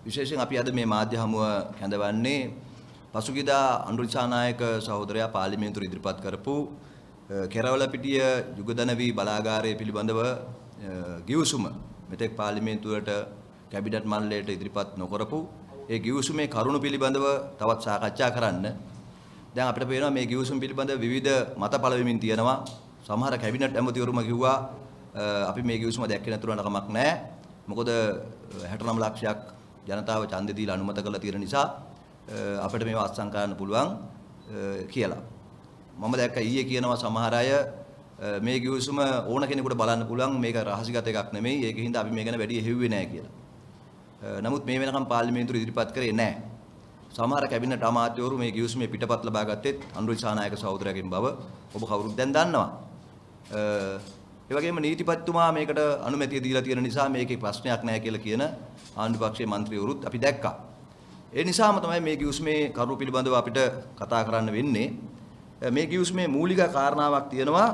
විශේෂයෙන් අපි අද මේ මාධ්‍ය හමුව කැඳවන්නේ පසුගියදා අනුර දිසානායක සහෝදරයා පාර්ලිමේන්තුවට ඉදිරිපත් කරපු කෙරවලපිටිය යුගදනවි බලාගාරය පිළිබඳව ගිවිසුම මෙතෙක් පාර්ලිමේන්තුවට කැබිනට් මණ්ඩලයට ඉදිරිපත් නොකරපු ඒ ගිවිසුමේ කරුණු පිළිබඳව තවත් සාකච්ඡා කරන්න. දැන් අපිට පේනවා මේ ගිවිසුම පිළිබඳව විවිධ මත පළ වෙමින් තියෙනවා. සමහර කැබිනට් ඇමතිවරුම කිව්වා අපි මේ ගිවිසුම දැක්කේ නැතුණාට කමක් නැහැ. මොකද 69 ලක්ෂයක් ජනතාව ඡන්දෙ දීලා අනුමත කරලා තියෙන නිසා අපිට මේව අත්සන් කරන්න පුළුවන් කියලා. මම දැක්ක ඊයේ කියනවා සමහර අය මේ ගිවිසුම ඕන කෙනෙකුට බලන්න පුළුවන් මේක රහසිගත එකක් නෙමෙයි. ඒකින්ද අපි මේ ගැන වැඩි හෙව්වේ නැහැ කියලා. නමුත් මේ වෙනකම් පාර්ලිමේන්තුවේ ඉදිරිපත් කරේ නැහැ. සමහර කැබිනට් අමාත්‍යවරු මේ ගිවිසුමේ පිටපත් ලබා ගත්තෙත් අනුර දිසානායක සහෝදරයාගෙන් බව ඔබ කවුරුත් දැන් දන්නවා. ඒ වගේම නීතිපතිතුමා මේකට අනුමැතිය දීලා තියෙන නිසා මේකේ ප්‍රශ්නයක් නැහැ කියලා කියන ආණ්ඩු පක්ෂයේ മന്ത്രിවරුත් අපි දැක්කා. ඒ නිසාම තමයි මේ ගිවිසුමේ කරුණු පිළිබඳව අපිට කතා කරන්න වෙන්නේ. මේ ගිවිසුමේ මූලික කාරණාවක් තියෙනවා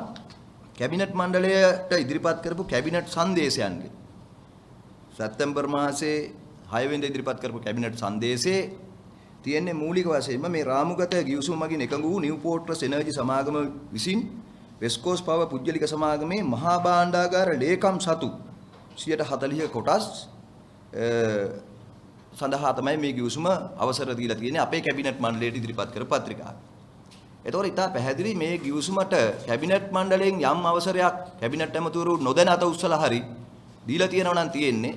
කැබිනට් මණ්ඩලයට ඉදිරිපත් කරපු කැබිනට් සංදේශයන්ගේ. සැප්තැම්බර් මාසයේ 6 වෙනිදා ඉදිරිපත් කරපු කැබිනට් සංදේශයේ තියෙන්නේ මූලික වශයෙන්ම මේ රාමුගත ගිවිසුම මගින් එකඟ වූ නිව් පෝර්ට්‍රස් එනර්ජි සමාගම විසින් වෙස්කෝස් පව පුජ්‍යලික සමාගමේ මහා භාණ්ඩාගාර ලේකම් සතු 140 කොටස් සඳහා තමයි මේ ගිවිසුම අවසර දීලා තියෙන්නේ අපේ කැබිනට් මණ්ඩලයට ඉදිරිපත් කර පත්‍රිකාව. ඒතකොට ඉතා පැහැදිලි මේ ගිවිසුමට කැබිනට් මණ්ඩලයෙන් යම් අවසරයක් කැබිනට් ඇමතිවරු නොදැන අත උස්සලා හරි දීලා තියෙනවා නම් තියෙන්නේ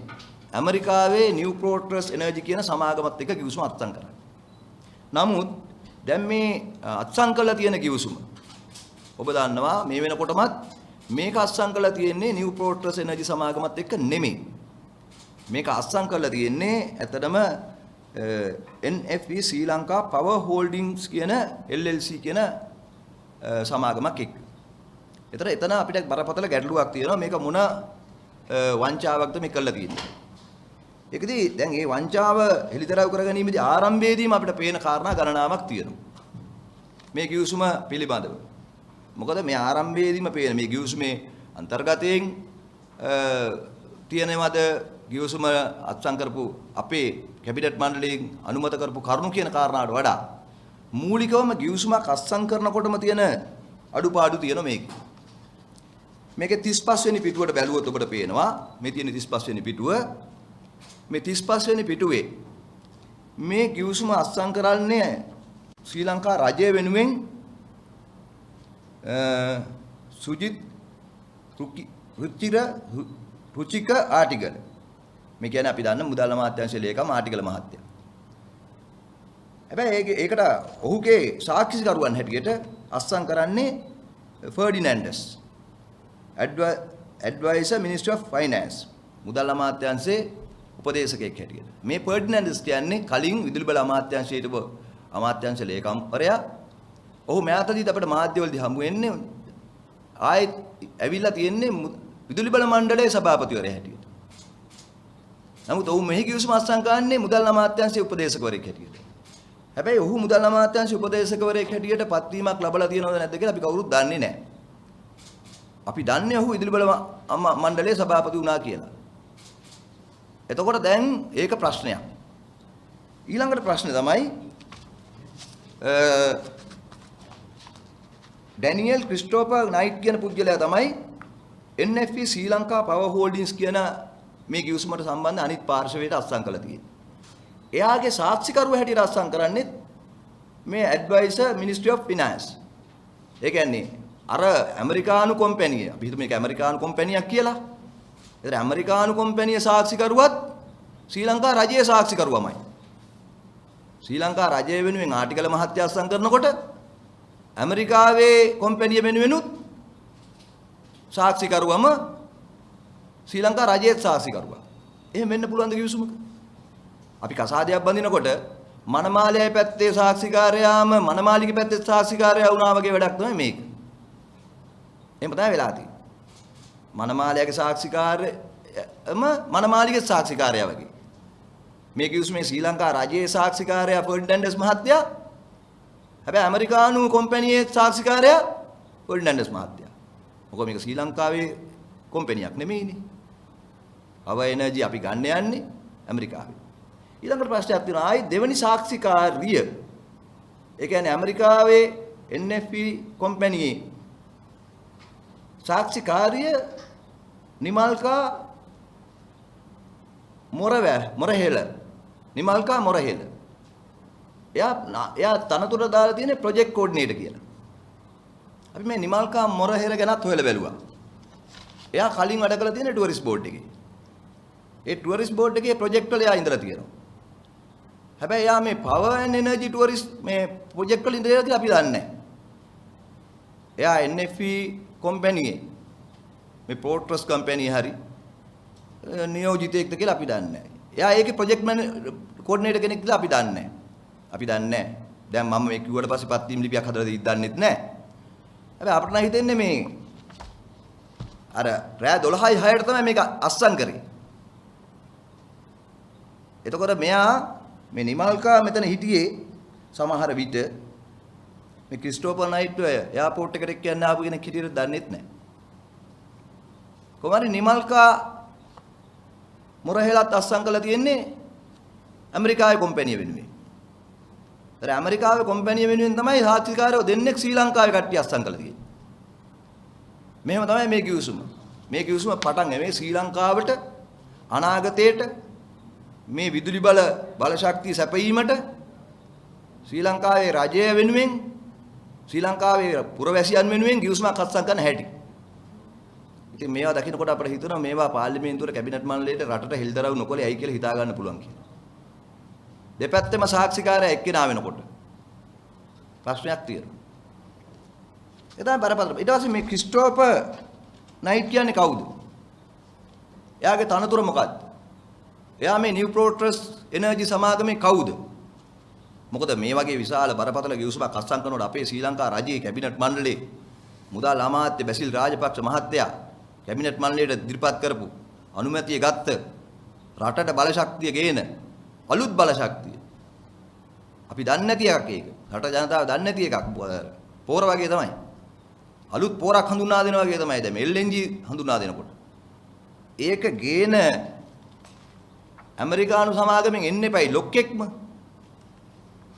ඇමරිකාවේ නිව් පෝර්ට්‍රස් එනර්ජි කියන සමාගමත් එක්ක ගිවිසුම අත්සන් කරන්න. නමුත් දැන් මේ අත්සන් කරලා තියෙන ගිවිසුම ඔබ දන්නවා මේ වෙනකොටමත් මේක අත්සන් කරලා තියෙන්නේ නිව් පෝර්ට්‍රස් එනර්ජි සමාගමත් එක්ක නෙමෙයි. මේක අත්සන් කරලා තියෙන්නේ ඇත්තටම NFV ශ්‍රී ලංකා පවර් හෝල්ඩින්ග්ස් කියන LLC කියන සමාගමක් එක්ක. ඒතර එතන අපිට බරපතල ගැටලුවක් තියෙනවා මේක මොන වංචාවක්ද මේ කරලා තියෙන්නේ. ඒකදී දැන් මේ වංචාව හෙළිදරව් කරගැනීමේදී ආරම්භයේදීම අපිට පේන කාරණා ගණනාවක් තියෙනවා. මේ ගිවිසුම පිළිබඳව. මොකද මේ ආරම්භයේදීම පේන මේ ගිවිසුමේ අන්තර්ගතයෙන් තියෙනවද ගිවිසුම අත්සන් කරපු අපේ කැබිනට් මණ්ඩලයෙන් අනුමත කරපු කරුණු කියන කාරණාවට වඩා මූලිකවම ගිවිසුමක් අත්සන් කරනකොටම තියෙන අඩුපාඩු තියෙනවා මේකේ. මේකේ 35 වෙනි පිටුවට බැලුවොත් ඔබට පේනවා මේ තියෙන 35 වෙනි පිටුව මේ 35 වෙනි පිටුවේ මේ ගිවිසුම අත්සන් කරන්නේ ශ්‍රී ලංකා රජය වෙනුවෙන් සුජිත් රුචික ආටිගල මේ කියන්නේ අපි දන්න මුදල් අමාත්‍යාංශයේ ලේකම් ආටිගල මහත්තයා. හැබැයි ඒකට ඔහුගේ සාක්ෂිකරුවන් හැටියට අත්සන් කරන්නේ ෆර්ඩිනැන්ඩස් ඇඩ්වයිසර් මිනිස්ට්‍රි ඔෆ් ෆයිනෑන්ස් මුදල් අමාත්‍යාංශයේ උපදේශකයෙක් හැටියට. මේ ෆර්ඩිනැන්ඩස් කියන්නේ කලින් විදුලි බල අමාත්‍යාංශයේ අමාත්‍යාංශ ලේකම්වරයා. ඔහු මෑතදීත් අපිට මාධ්‍යවලදී හමු වෙන්නේ ආයෙත් ඇවිල්ලා තියෙන්නේ විදුලි බල මණ්ඩලයේ සභාපතිවරයා හැටියට. නමුත් ඔහු මෙහි ගිවිසුම අත්සන් කරන්නේ මුදල් අමාත්‍යාංශයේ උපදේශකවරයෙක් හැටියට. හැබැයි ඔහු මුදල් අමාත්‍යාංශයේ උපදේශකවරයෙක් හැටියට පත්වීමක් ලැබලා තියෙනවද නැද්ද කියලා අපි කවුරුත් දන්නේ නැහැ. අපි දන්නේ ඔහු විදුලි බල මණ්ඩලයේ සභාපති වුණා කියලා. එතකොට දැන් ඒක ප්‍රශ්නයක්. ඊළඟට ප්‍රශ්නේ තමයි ඩැනියල් ක්‍රිස්ටෝෆර් නයිට් කියන පුද්ගලයා තමයි NFV ශ්‍රී ලංකා පවර් හෝල්ඩින්ග්ස් කියන මේ ගිවිසුමට සම්බන්ධ අනිත් පාර්ශවයට අත්සන් කළා තියෙන්නේ. එයාගේ සාක්ෂිකරුව හැටියට අත්සන් කරන්නේ මේ ඇඩ්වයිසර් මිනිස්ට්‍රි ඔෆ් ෆිනෑන්ස්. ඒ කියන්නේ අර ඇමරිකානු කම්පැනිය. අපි හිතමු මේක ඇමරිකානු කම්පැනියක් කියලා. ඒතර ඇමරිකානු කම්පැනිය සාක්ෂිකරුවත් ශ්‍රී ලංකා රජයේ සාක්ෂිකරුවමයි. ශ්‍රී ලංකා රජය වෙනුවෙන් ආටිගල මහත්තයා අත්සන් කරනකොට ඇමරිකාවේ කම්පැනිය වෙනුවෙනුත් සාක්ෂිකරුවම ශ්‍රී ලංකා රජයේ සාක්ෂිකරුවා. එහෙම වෙන්න පුළුවන්ද ගිවිසුමක? අපි කසාදයක් බඳිනකොට මනමාලයයි පැත්තේ සාක්ෂිකාරයාම මනමාලිගේ පැත්තේ සාක්ෂිකාරයා වුණා වගේ වැඩක් තමයි මේක. එහෙම තමයි වෙලා තියෙන්නේ. මනමාලයාගේ සාක්ෂිකාරයම මනමාලිගේ සාක්ෂිකාරයා වගේ. මේ ගිවිසුමේ ශ්‍රී ලංකා රජයේ සාක්ෂිකාරයා ෆර්ඩිනැන්ඩස් මහත්තයා. හැබැයි ඇමරිකානු කම්පැනියේ සාක්ෂිකාරයා ෆර්ඩිනැන්ඩස් මහත්තයා. මොකද මේක ශ්‍රී ලංකාවේ කම්පැනියක් නෙමෙයිනේ. පවර් එනර්ජි අපි ගන්න යන්නේ ඇමරිකාවේ. ඊළඟට ප්‍රශ්නයක් තියෙනවා ආයි දෙවෙනි සාක්ෂිකාරිය. ඒ කියන්නේ ඇමරිකාවේ NFE කම්පැනියේ සාක්ෂිකාරිය නිමල්කා මොරහෙල නිමල්කා මොරහෙල. එයා තනතුර දාලා තියෙන්නේ ප්‍රොජෙක්ට් කෝඩිනේටර් කියලා. අපි මේ නිමල්කා මොරහෙල ගැනත් හොයලා බැලුවා. එයා කලින් වැඩ කරලා තියෙන ටුවරිස්ට් බෝඩ් එකේ. ඒ ටුවරිස්ට් බෝඩ් එකේ ප්‍රොජෙක්ට් වල එයා ඉඳලා තියෙනවා. හැබැයි එයා මේ පවර් ඇන්ඩ් එනර්ජි ටුවරිස්ට් මේ ප්‍රොජෙක්ට් වල ඉඳලා කියලා අපි දන්නේ නැහැ. එයා NFE කම්පැනියේ මේ පෝර්ට්‍රස් කම්පැනි හරි නියෝජිතයෙක්ද කියලා අපි දන්නේ නැහැ. එයා ඒකේ ප්‍රොජෙක්ට් කෝඩිනේටර් කෙනෙක් කියලා අපි දන්නේ නැහැ. අපි දන්නේ නැහැ. දැන් මම මේ කිව්වට පස්සේ පත්වීම් ලිපියක් හදලා දන්නෙත් නැහැ. හැබැයි අපිට නම් හිතෙන්නේ මේ අර රෑ 12යි 6ට තමයි මේක අස්සම් කරේ. එතකොට මෙයා මේ නිමල්කා මෙතන හිටියේ සමහර විට මේ ක්‍රිස්ටෝෆර් නයිට් එයාපෝට් එකට කියන්න ආපු කෙනෙක් හිටියට දන්නෙත් නැහැ. කොහොමද නිමල්කා මොරහෙලත් අස්සම් කරලා තියෙන්නේ ඇමරිකාවේ කම්පැනි වෙනුවෙන්. ඒතර ඇමරිකාවේ කම්පැනි වෙනුවෙන් තමයි සාක්ෂිකාරයෝ දෙන්නෙක් ශ්‍රී ලංකාවේ කට්ටිය අස්සම් කරලා තියෙන්නේ. මෙහෙම තමයි මේ කිව්සුම. මේ කිව්සුම පටන් මේ ශ්‍රී ලංකාවට අනාගතයට මේ විදුලි බල ශක්තිය සැපයීමට ශ්‍රී ලංකාවේ රජය වෙනුවෙන් ශ්‍රී ලංකාවේ පුරවැසියන් වෙනුවෙන් කිව්සුමක් අත්සන් කරන හැටි. ඉතින් මේවා දකින්නකොට අපිට හිතෙනවා මේවා පාර්ලිමේන්තුවේ කැබිනට් මණ්ඩලයට රටට හෙළිදරව් නොකළේ ඇයි කියලා හිතා ගන්න පුළුවන් කියලා. දෙපැත්තෙම සාක්ෂිකාරය එක්කෙනා වෙනකොට ප්‍රශ්නයක් තියෙනවා. ඒ තමයි බරපතල. ඊට පස්සේ මේ ක්‍රිස්ටෝෆර් නයිට් කියන්නේ කවුද? එයාගේ තනතුර මොකක්ද? එයා මේ නිව් ප්‍රෝට්‍රස් එනර්ජි සමාගමේ කවුද? මොකද මේ වගේ විශාල බරපතල ගිවිසුමක් අත්සන් කරනකොට අපේ ශ්‍රී ලංකා රජයේ කැබිනට් මණ්ඩලයේ මුදල් අමාත්‍ය බැසිල් රාජපක්ෂ මහත්තයා කැබිනට් මණ්ඩලයට ඉදිරිපත් කරපු අනුමැතිය ගත්ත රටට බල ශක්තිය ගේන අලුත් බල ශක්තිය. අපි දන්නේ නැති එකක් ඒක. රට ජනතාව දන්නේ නැති එකක්. පෝර වගේ තමයි. අලුත් පෝරක් හඳුනා දෙනවා වගේ තමයි දැන් මේ LNG හඳුනා දෙනකොට. ඒක ගේන ඇමරිකානු සමාගමෙන් එන්න එපයි ලොක්ෙක්ම.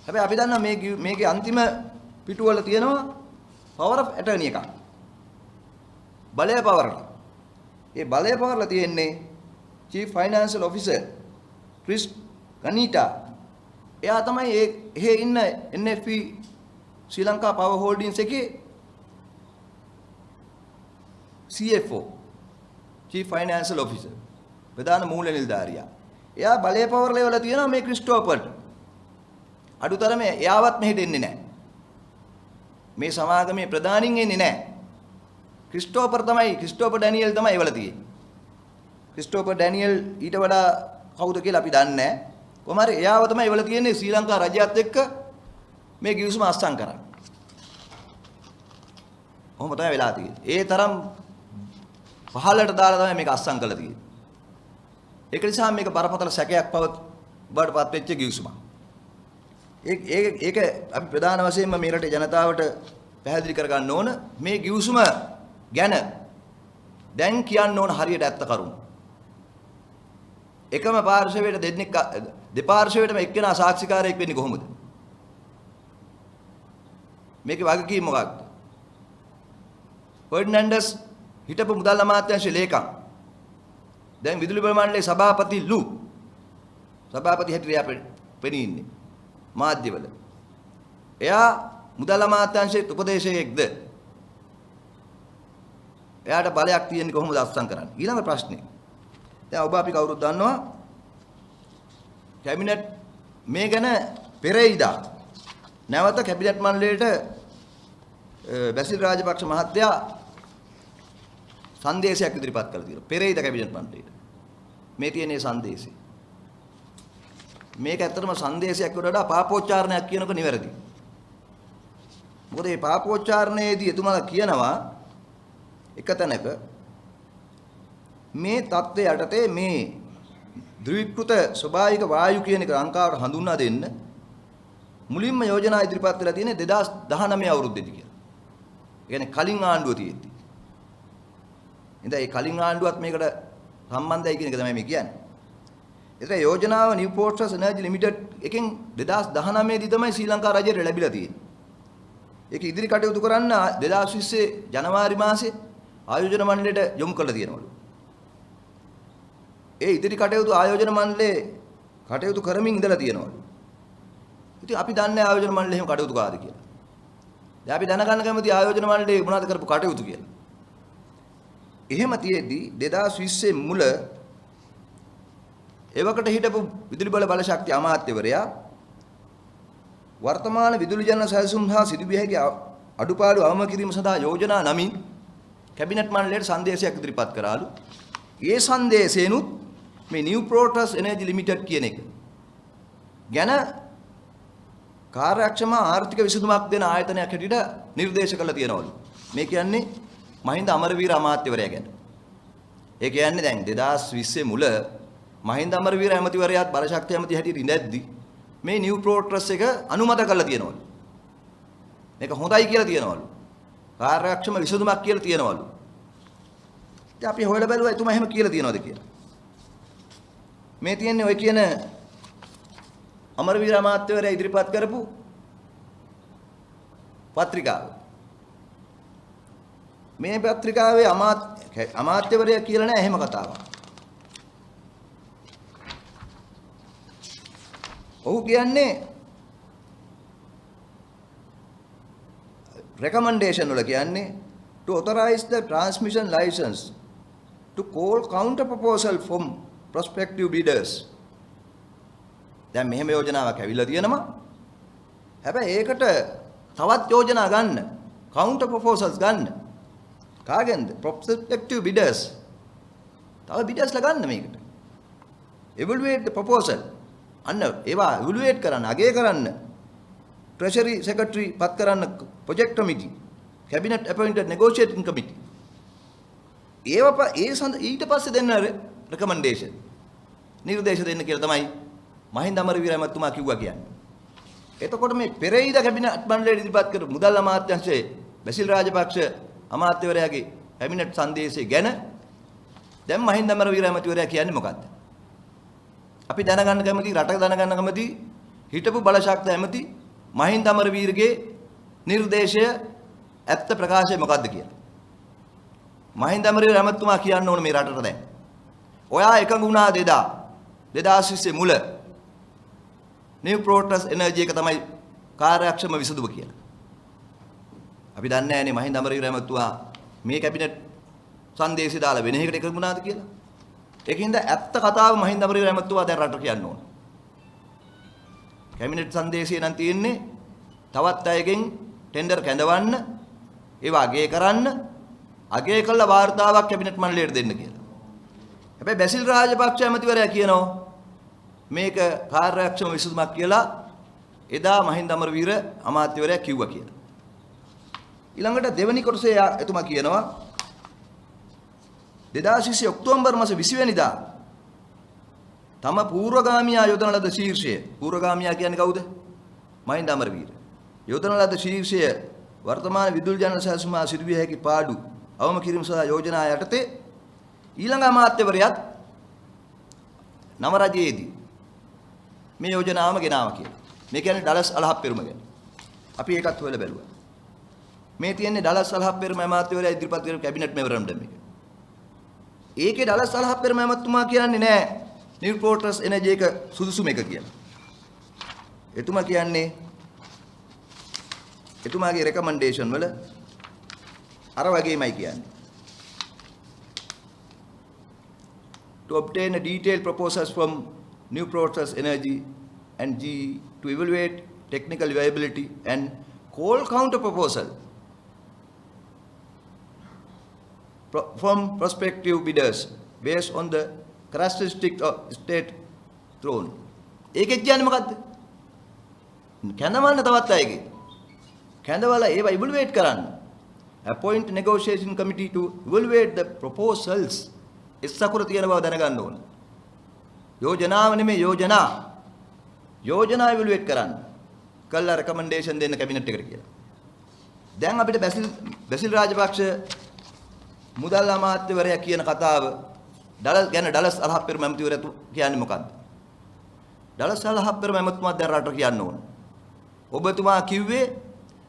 හැබැයි අපි දන්නවා මේකේ අන්තිම පිටුවල තියෙනවා power of attorney එකක්. බලය පවරලා. ඒ බලය පවරලා තියෙන්නේ chief financial officer ක්‍රිස් ගනීටා. එයා තමයි එහෙ ඉන්න NFE ශ්‍රී ලංකා power holdings එකේ CFO chief financial officer ප්‍රධාන මූල නිලධාරියා. එයා බලය පවරලා වල තියෙනවා මේ ක්‍රිස්ටෝෆර්ට. අඩුතරමේ එයාවත් මෙහෙට එන්නේ නැහැ. මේ සමාගමේ ප්‍රධානින් එන්නේ නැහැ. ක්‍රිස්ටෝෆර් ඩැනියෙල් තමයි ඒවල තියෙන්නේ. ක්‍රිස්ටෝෆර් ඩැනියෙල් ඊට වඩා කවුද කියලා අපි දන්නේ නැහැ. කොහොම හරි එයාව තමයි ඒවල තියෙන්නේ ශ්‍රී ලංකා රජයත් එක්ක මේ ගිවිසුම අත්සන් කරන්නේ. කොහොම තමයි වෙලා තියෙන්නේ. ඒ තරම් පහළට දාලා තමයි මේක අත්සන් කළා තියෙන්නේ. ඒක නිසා මේක බරපතල සැකයක් බවටපත් වෙච්ච ගිවිසුමක්. ඒක අපි ප්‍රධාන වශයෙන්ම මේ රටේ ජනතාවට පැහැදිලි කරගන්න ඕන මේ ගිවිසුම ගැන දැන් කියන්න ඕන හරියට ඇත්ත කරුණු. එකම පාර්ශවයට දෙපාර්ශවයටම එක්කෙනා සාක්ෂිකාරයෙක් වෙන්නේ කොහොමද? මේකේ වගකීම මොකක්ද? ෆර්ඩිනැන්ඩස් හිටපු මුදල් අමාත්‍යාංශ ලේකම්. දැන් විදුලි බල මණ්ඩලයේ සභාපති සභාපති හැටියට අපිට පෙනී ඉන්නේ. මාධ්‍යවල. එයා මුදල් අමාත්‍යාංශයේ උපදේශකයෙක්ද? එයාට බලයක් තියෙන්නේ කොහොමද අත්සන් කරන්නේ? ඊළඟ ප්‍රශ්නේ. දැන් ඔබ අපි කවුරුත් දන්නවා කැබිනට් මේ ගැන පෙරේයිදා නැවත කැබිනට් මණ්ඩලයට බැසිල් රාජපක්ෂ මහත්තයා සංදේශයක් ඉදිරිපත් කළා තියෙනවා. පෙරේයිදා කැබිනට් මණ්ඩලයට. මේ තියෙනේ සංදේශය. මේක ඇත්තටම සංදේශයක් වඩා පාපෝච්චාරණයක් කියනක නිවැරදි. මොකද මේ පාපෝච්චාරණයේදී එතුමාලා කියනවා එක තැනක මේ தත්ත්වය යටතේ මේ ද්විකෘත ස්වභාවික වායු කියන එක ලංකාවට හඳුන්වා දෙන්න මුලින්ම යෝජනා ඉදිරිපත් වෙලා තියෙන්නේ 2019 අවුරුද්දේදී කියලා. ඒ කියන්නේ කලින් ආණ්ඩුව තියෙද්දි. ඉතින් ඒ කලින් ආණ්ඩුවත් මේකට සම්බන්ධයි කියන එක තමයි මේ කියන්නේ. ඒතර යෝජනාව නිව් පෝර්ට්ස් එනර්ජි ලිමිටඩ් එකෙන් 2019 දී තමයි ශ්‍රී ලංකා රජයට ලැබිලා තියෙන්නේ. ඒක ඉදිරි කටයුතු කරන්න 2020 ජනවාරි මාසේ ආයෝජන මණ්ඩලයට යොමු කළා තියෙනවලු. ඒ ඉදිරි කටයුතු ආයෝජන මණ්ඩලයේ කටයුතු කරමින් ඉඳලා තියෙනවලු. ඉතින් අපි දන්නේ ආයෝජන මණ්ඩලය එහෙම කටයුතු කාද කියලා. දැන් අපි දැනගන්න කැමති ආයෝජන මණ්ඩලයේ මොනවද කරපු කටයුතු කියලා. එහෙම තියෙද්දි 2020 මුල එවකට හිටපු විදුලි බල ශක්ති අමාත්‍යවරයා වර්තමාන විදුලි ජනන සැලසුම් හා සිදුවිය හැකි අඩුපාඩු අවම කිරීම සඳහා යෝජනා නමින් කැබිනට් මණ්ඩලයට සංදේශයක් ඉදිරිපත් කරාලු. ඒ සංදේශේනුත් මේ නිව් පෝර්ට්ස් එනර්ජි ලිමිටඩ් කියන එක ගැන කාර්යක්ෂම ආර්ථික විසඳුමක් දෙන ආයතනයක් හැටියට නිර්දේශ කළා තියෙනවලු. මේ කියන්නේ මහින්ද අමරවීර අමාත්‍යවරයා ගැන. ඒ කියන්නේ දැන් 2020 මුල මහින්ද අමරවීර ඇමතිවරයාත් බලශක්ති ඇමති හැටියට ඉඳද්දි මේ නිව් පෝර්ට්ස් එක අනුමත කරලා තියෙනවලු. මේක හොඳයි කියලා තියෙනවලු. කාර්යක්ෂම විසඳුමක් කියලා තියෙනවලු. ඉතින් අපි හොයලා බැලුවා එතුමා එහෙම කියලා තියෙනවද කියලා. මේ තියෙන්නේ ඔය කියන අමරවීර අමාත්‍යවරයා ඉදිරිපත් කරපු පත්‍රිකාව. මේ පත්‍රිකාවේ අමාත්‍යවරයා කියලා නෑ එහෙම කතාවක්. ඔහු කියන්නේ recommendation වල කියන්නේ to authorize the transmission license to call counter proposal from prospective bidders. දැන් මෙහෙම යෝජනාවක් ඇවිල්ලා තියෙනවා. හැබැයි ඒකට තවත් යෝජනා ගන්න, counter proposals ගන්න. කාගෙන්ද? prospective bidders. තව bidders ලා ගන්න මේකට. evaluate the proposal. අන්න ඒවා evaluate කරන්න, අගය කරන්න. treasury secretary පත් කරන්න project committee, cabinet appointed negotiating committee. ඊට පස්සේ දෙන්න recommendation. නිර්දේශ දෙන්න කියලා තමයි මහින්ද අමරවීර මහත්මයා කිව්වා කියන්නේ. එතකොට මේ පෙරේද කැබිනට් මණ්ඩලයේ ඉදිරිපත් කර මුදල් අමාත්‍යාංශයේ බැසිල් රාජපක්ෂ අමාත්‍යවරයාගේ කැබිනට් සංදේශය ගැන දැන් මහින්ද අමරවීර මහත්මයා කියන්නේ මොකක්ද? අපි දැනගන්න කැමති, රට දැනගන්න කැමති හිටපු බලශක්ති ඇමති මහින්ද අමරවීරගේ නිර්දේශය ඇත්ත ප්‍රකාශය මොකක්ද කියලා. මහින්ද අමරවීර මහත්මයා කියන්න ඕන මේ රටට දැන්. ඔයා එකඟ වුණා 2020 මුල නිව් පෝර්ට්ස් එනර්ජි එක තමයි කාර්යක්ෂම විසඳුම කියලා. අපි දන්නේ නැහැනේ මහින්ද අමරවීර මහත්මයා මේ කැබිනට් සංදේශය දාලා වෙන එකකට එකඟ වුණාද කියලා. ඒකින්ද ඇත්ත කතාව මහින්ද අමරවීර මහත්මයා දැන් රටට කියන්න ඕන. කැබිනට් සංදේශය නම් තියෙන්නේ තවත් අයගෙන් ටෙන්ඩර් කැඳවන්න, ඒවා අගය කරන්න, අගය කළ වාර්තාවක් කැබිනට් මණ්ඩලයට දෙන්න කියලා. හැබැයි බැසිල් රාජපක්ෂ ඇමතිවරයා කියනවා මේක කාර්යක්ෂම විසඳුමක් කියලා එදා මහින්ද අමරවීර අමාත්‍යවරයා කිව්වා කියලා. ඊළඟට දෙවනි කොටසේ එතුමා කියනවා 2020 ඔක්තෝබර් මාස 20 වෙනිදා තම පූර්වගාමියා යොදන ලද ශීර්ෂය, පූර්වගාමියා කියන්නේ කවුද? මහින්ද අමරවීර. යොදන ලද ශීර්ෂය වර්තමාන විදුලි ජනන සැලසුම සිදුවිය හැකි පාඩු අවම කිරීම සඳහා යෝජනා යටතේ ඊළඟ අමාත්‍යවරයාත් නව රජයේදී මේ යෝජනාවම ගෙනාවා කියලා. මේ කියන්නේ ඩලස් අලහප් පෙරුම ගැන. අපි ඒකත් හොයලා බැලුවා. මේ තියෙන්නේ ඩලස් අලහප් පෙරුම අමාත්‍යවරයා ඉදිරිපත් කරපු කැබිනට් මෙමොරන්ඩම් එක. ඒකේ ඩලස් අලහප් පෙරුම අමාත්‍යතුමා කියන්නේ නෑ නිව් පෝර්ට්ස් එනර්ජි එක සුදුසුම එක කියලා. එතුමා කියන්නේ එතුමාගේ රෙකමෙන්ඩේෂන් වල අර වගේමයි කියන්නේ. To obtain a detailed proposals from New Port Energy and GE to evaluate technical viability and call counter proposal from prospective bidders based on the characteristics of state thrown. ඒකෙත් කියන්නේ මොකද්ද? කැඳවන්න තවත් අයගේ. කැඳවලා ඒවා evaluate කරන්න. Appoint negotiation committee to evaluate the proposals. ඉස්සකුර තියෙන බව දැනගන්න ඕන. යෝජනාව නෙමෙයි යෝජනා ඉවලුවේට් කරන්න. කළා රෙකමෙන්ඩේෂන් දෙන්න කැබිනට් එකට කියලා. දැන් අපිට බැසිල් රාජපක්ෂ මුදල් අමාත්‍යවරයා කියන කතාව ඩලස් අලහප් පෙරුම ඇමතිවරයා කියන්නේ මොකද්ද? දලසල හප්පර මැමතුමා දැන් රට කියන්න ඕන. ඔබතුමා කිව්වේ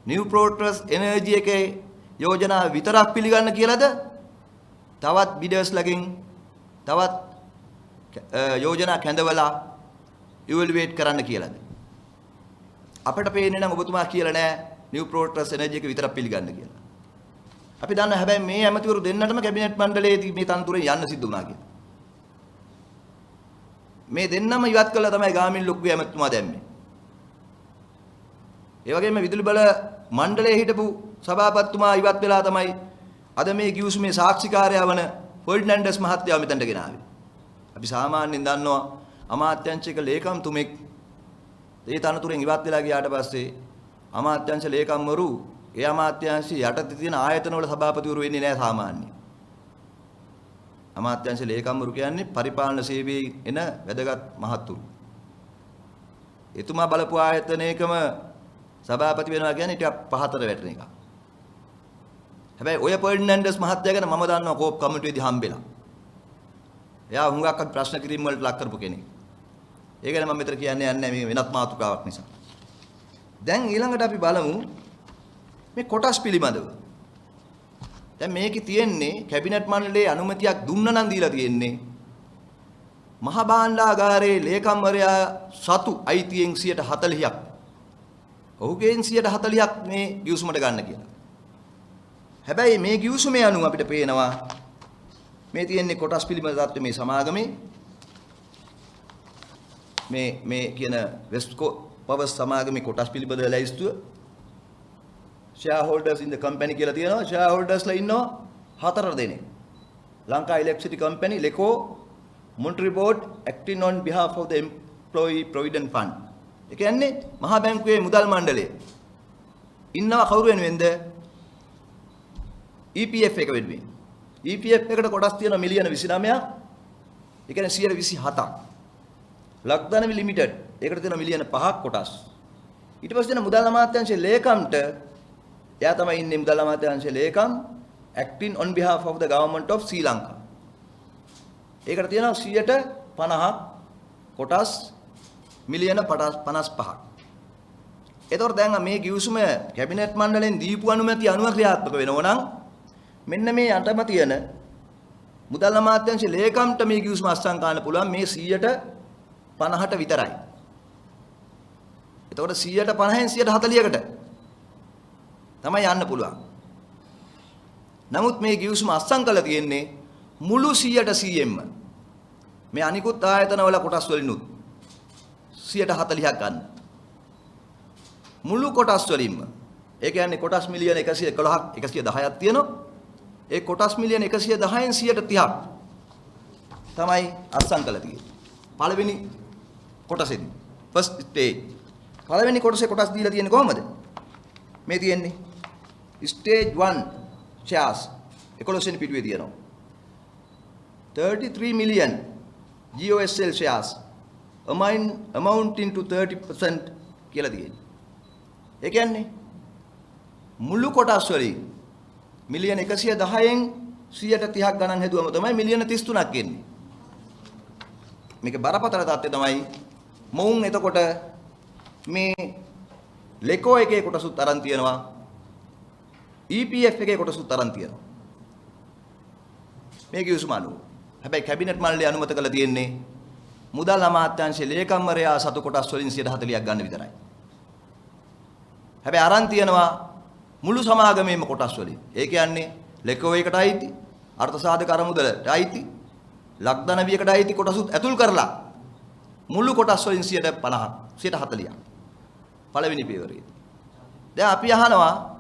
නිව් ප්‍රෝටස් එනර්ජි එකේ යෝජනා විතරක් පිළිගන්න කියලාද? තවත් බිඩර්ස්ලගෙන් තවත් යෝජනා කැඳවලා ඉවලුවේට් කරන්න කියලාද? අපිට පේන්නේ නම් ඔබතුමා කියලා නෑ නිව් ප්‍රෝටස් එනර්ජි එක විතරක් පිළිගන්න කියලා. අපි දන්නවා හැබැයි මේ ඇමතිවරු දෙන්නටම කැබිනට් මණ්ඩලයේදී මේ තනතුරෙන් යන්න සිද්ධ වුණා කියලා. මේ දෙන්නම ඉවත් කළා තමයි ගාමිණී ලොක්කුගේ ඇමතිතුමා දැම්මේ. ඒ වගේම විදුලි බල මණ්ඩලයේ හිටපු සභාපතිතුමා ඉවත් වෙලා තමයි අද මේ ගිවිසුමේ සාක්ෂිකාරයා වන ෆර්ඩිනැන්ඩස් මහත්තයා මෙතනට ගෙනාවේ. අපි සාමාන්‍යයෙන් දන්නවා අමාත්‍යාංශික ලේකම්තුමෙක් ඒ තනතුරෙන් ඉවත් වෙලා ගියාට පස්සේ අමාත්‍යාංශ ලේකම්වරු ඒ අමාත්‍යාංශ යටතේ තියෙන ආයතනවල සභාපතිවරු වෙන්නේ නැහැ සාමාන්‍යයෙන්. අමාත්‍යාංශ ලේකම්වරු කියන්නේ පරිපාලන සේවයේ එන වැදගත් මහත්තුරු. එතුමා බලපු ආයතනයකම සභාපති වෙනවා කියන්නේ ටිකක් පහතට වැටෙන එක. හැබැයි ඔය ෆර්ඩිනැන්ඩස් මහත්තයා ගැන මම දන්නවා කෝප් කමිටුවේදී හම්බෙලා. එයා හුඟක් ප්‍රශ්න කිරීම වලට ලක් කරපු කෙනෙක්. ඒ ගැන මම මෙතන කියන්නේ නැහැ මේ වෙනත් මාතෘකාවක් නිසා. දැන් ඊළඟට අපි බලමු මේ කොටස් පිළිබඳව. දැන් මේකේ තියෙන්නේ කැබිනට් මණ්ඩලයේ අනුමැතියක් දුන්න නම් දීලා තියෙන්නේ මහ භාණ්ඩාගාරයේ ලේකම්වරයා සතු අයිතියෙන් 40%ක්. ඔහුගෙන් 40%ක් මේ ගිවිසුමට ගන්න කියලා. හැබැයි මේ ගිවිසුමේ අනුව අපිට පේනවා මේ තියෙන්නේ කොටස් පිළිබඳ තත්ත්වය මේ සමාගමේ මේ කියන වෙස්කෝ පවර්ස් සමාගමේ කොටස් පිළිබඳ ලැයිස්තුව shareholders in the company කියලා තියෙනවා. shareholdersලා ඉන්නවා 4 දෙනෙක්. Lanka electricity company LECO monetary board acting on behalf of the employee provident fund. ඒ කියන්නේ මහා බැංකුවේ මුදල් මණ්ඩලය ඉන්නවා කවුරු වෙනුවෙන්ද? EPF එක වෙනුවෙන්. EPF එකට කොටස් තියෙනවා මිලියන 29ක්. ඒ කියන්නේ 127ක්. ලක්දනවි ලිමිටඩ් ඒකට තියෙනවා මිලියන 5ක් කොටස්. ඊට පස්සේ තියෙන මුදල් අමාත්‍යාංශයේ ලේකම්ට එයා තමයි ඉන්නේ මුදල් අමාත්‍යාංශයේ ලේකම් acting on behalf of the government of Sri Lanka. ඒකට තියෙනවා 50ක් කොටස් මිලියන 55ක්. ඒතකොට දැන් මේ ගිවිසුම කැබිනට් මණ්ඩලයෙන් දීපු අනුමැතිය අනුව ක්‍රියාත්මක වෙනවා නම් මෙන්න මේ යටම තියෙන මුදල් අමාත්‍යාංශයේ ලේකම්ට මේ ගිවිසුම අත්සන් ගන්න පුළුවන් මේ 50ට විතරයි. එතකොට 50න් 140කට තමයි යන්න පුළුවන්. නමුත් මේ ගිවිසුම අත්සන් කළා තියෙන්නේ මුළු 100%ෙන්ම. මේ අනිකුත් ආයතනවල කොටස් වලිනුත් 140ක් ගන්න. මුළු කොටස් වලින්ම. ඒ කියන්නේ කොටස් මිලියන 111ක් 110ක් තියෙනවා. ඒ කොටස් මිලියන 110න් 130ක් තමයි අත්සන් කළා තියෙන්නේ. පළවෙනි කොටසෙදී ෆස්ට් ස්ටේජ්. පළවෙනි කොටසේ කොටස් දීලා තියෙන්නේ කොහමද? මේ තියෙන්නේ ස්ටේජ් 1 shares 11 වෙනි පිටුවේ තියෙනවා. 33 million GOSL shares amounting to 30% කියලා තියෙන්නේ. ඒ කියන්නේ මුළු කොටස් වලින් මිලියන 110න් 130ක් ගණන් හැදුවම තමයි මිලියන 33ක් එන්නේ. මේක බරපතල තත්ත්වය තමයි මොවුන් එතකොට මේ ලෙකෝ එකේ කොටසුත් අරන් තියනවා EPF එකේ කොටසුත් අරන් තියනවා මේ ගිවිසුම අනුව. හැබැයි කැබිනට් මණ්ඩලය අනුමත කළ තියෙන්නේ මුදල් අමාත්‍යාංශයේ ලේකම්වරයා සතු කොටස් වලින් 140ක් ගන්න විතරයි. හැබැයි අරන් තියනවා මුළු සමාගමේම කොටස් වලින්. ඒ කියන්නේ ලෙකෝ එකට අයිති, අර්ථ සාධක අරමුදලට අයිති, ලක්දනවියකට අයිති කොටසුත් ඇතුල් කරලා මුළු කොටස් වලින් 150ක් 140ක් පළවෙනි පියවරේදී. දැන් අපි අහනවා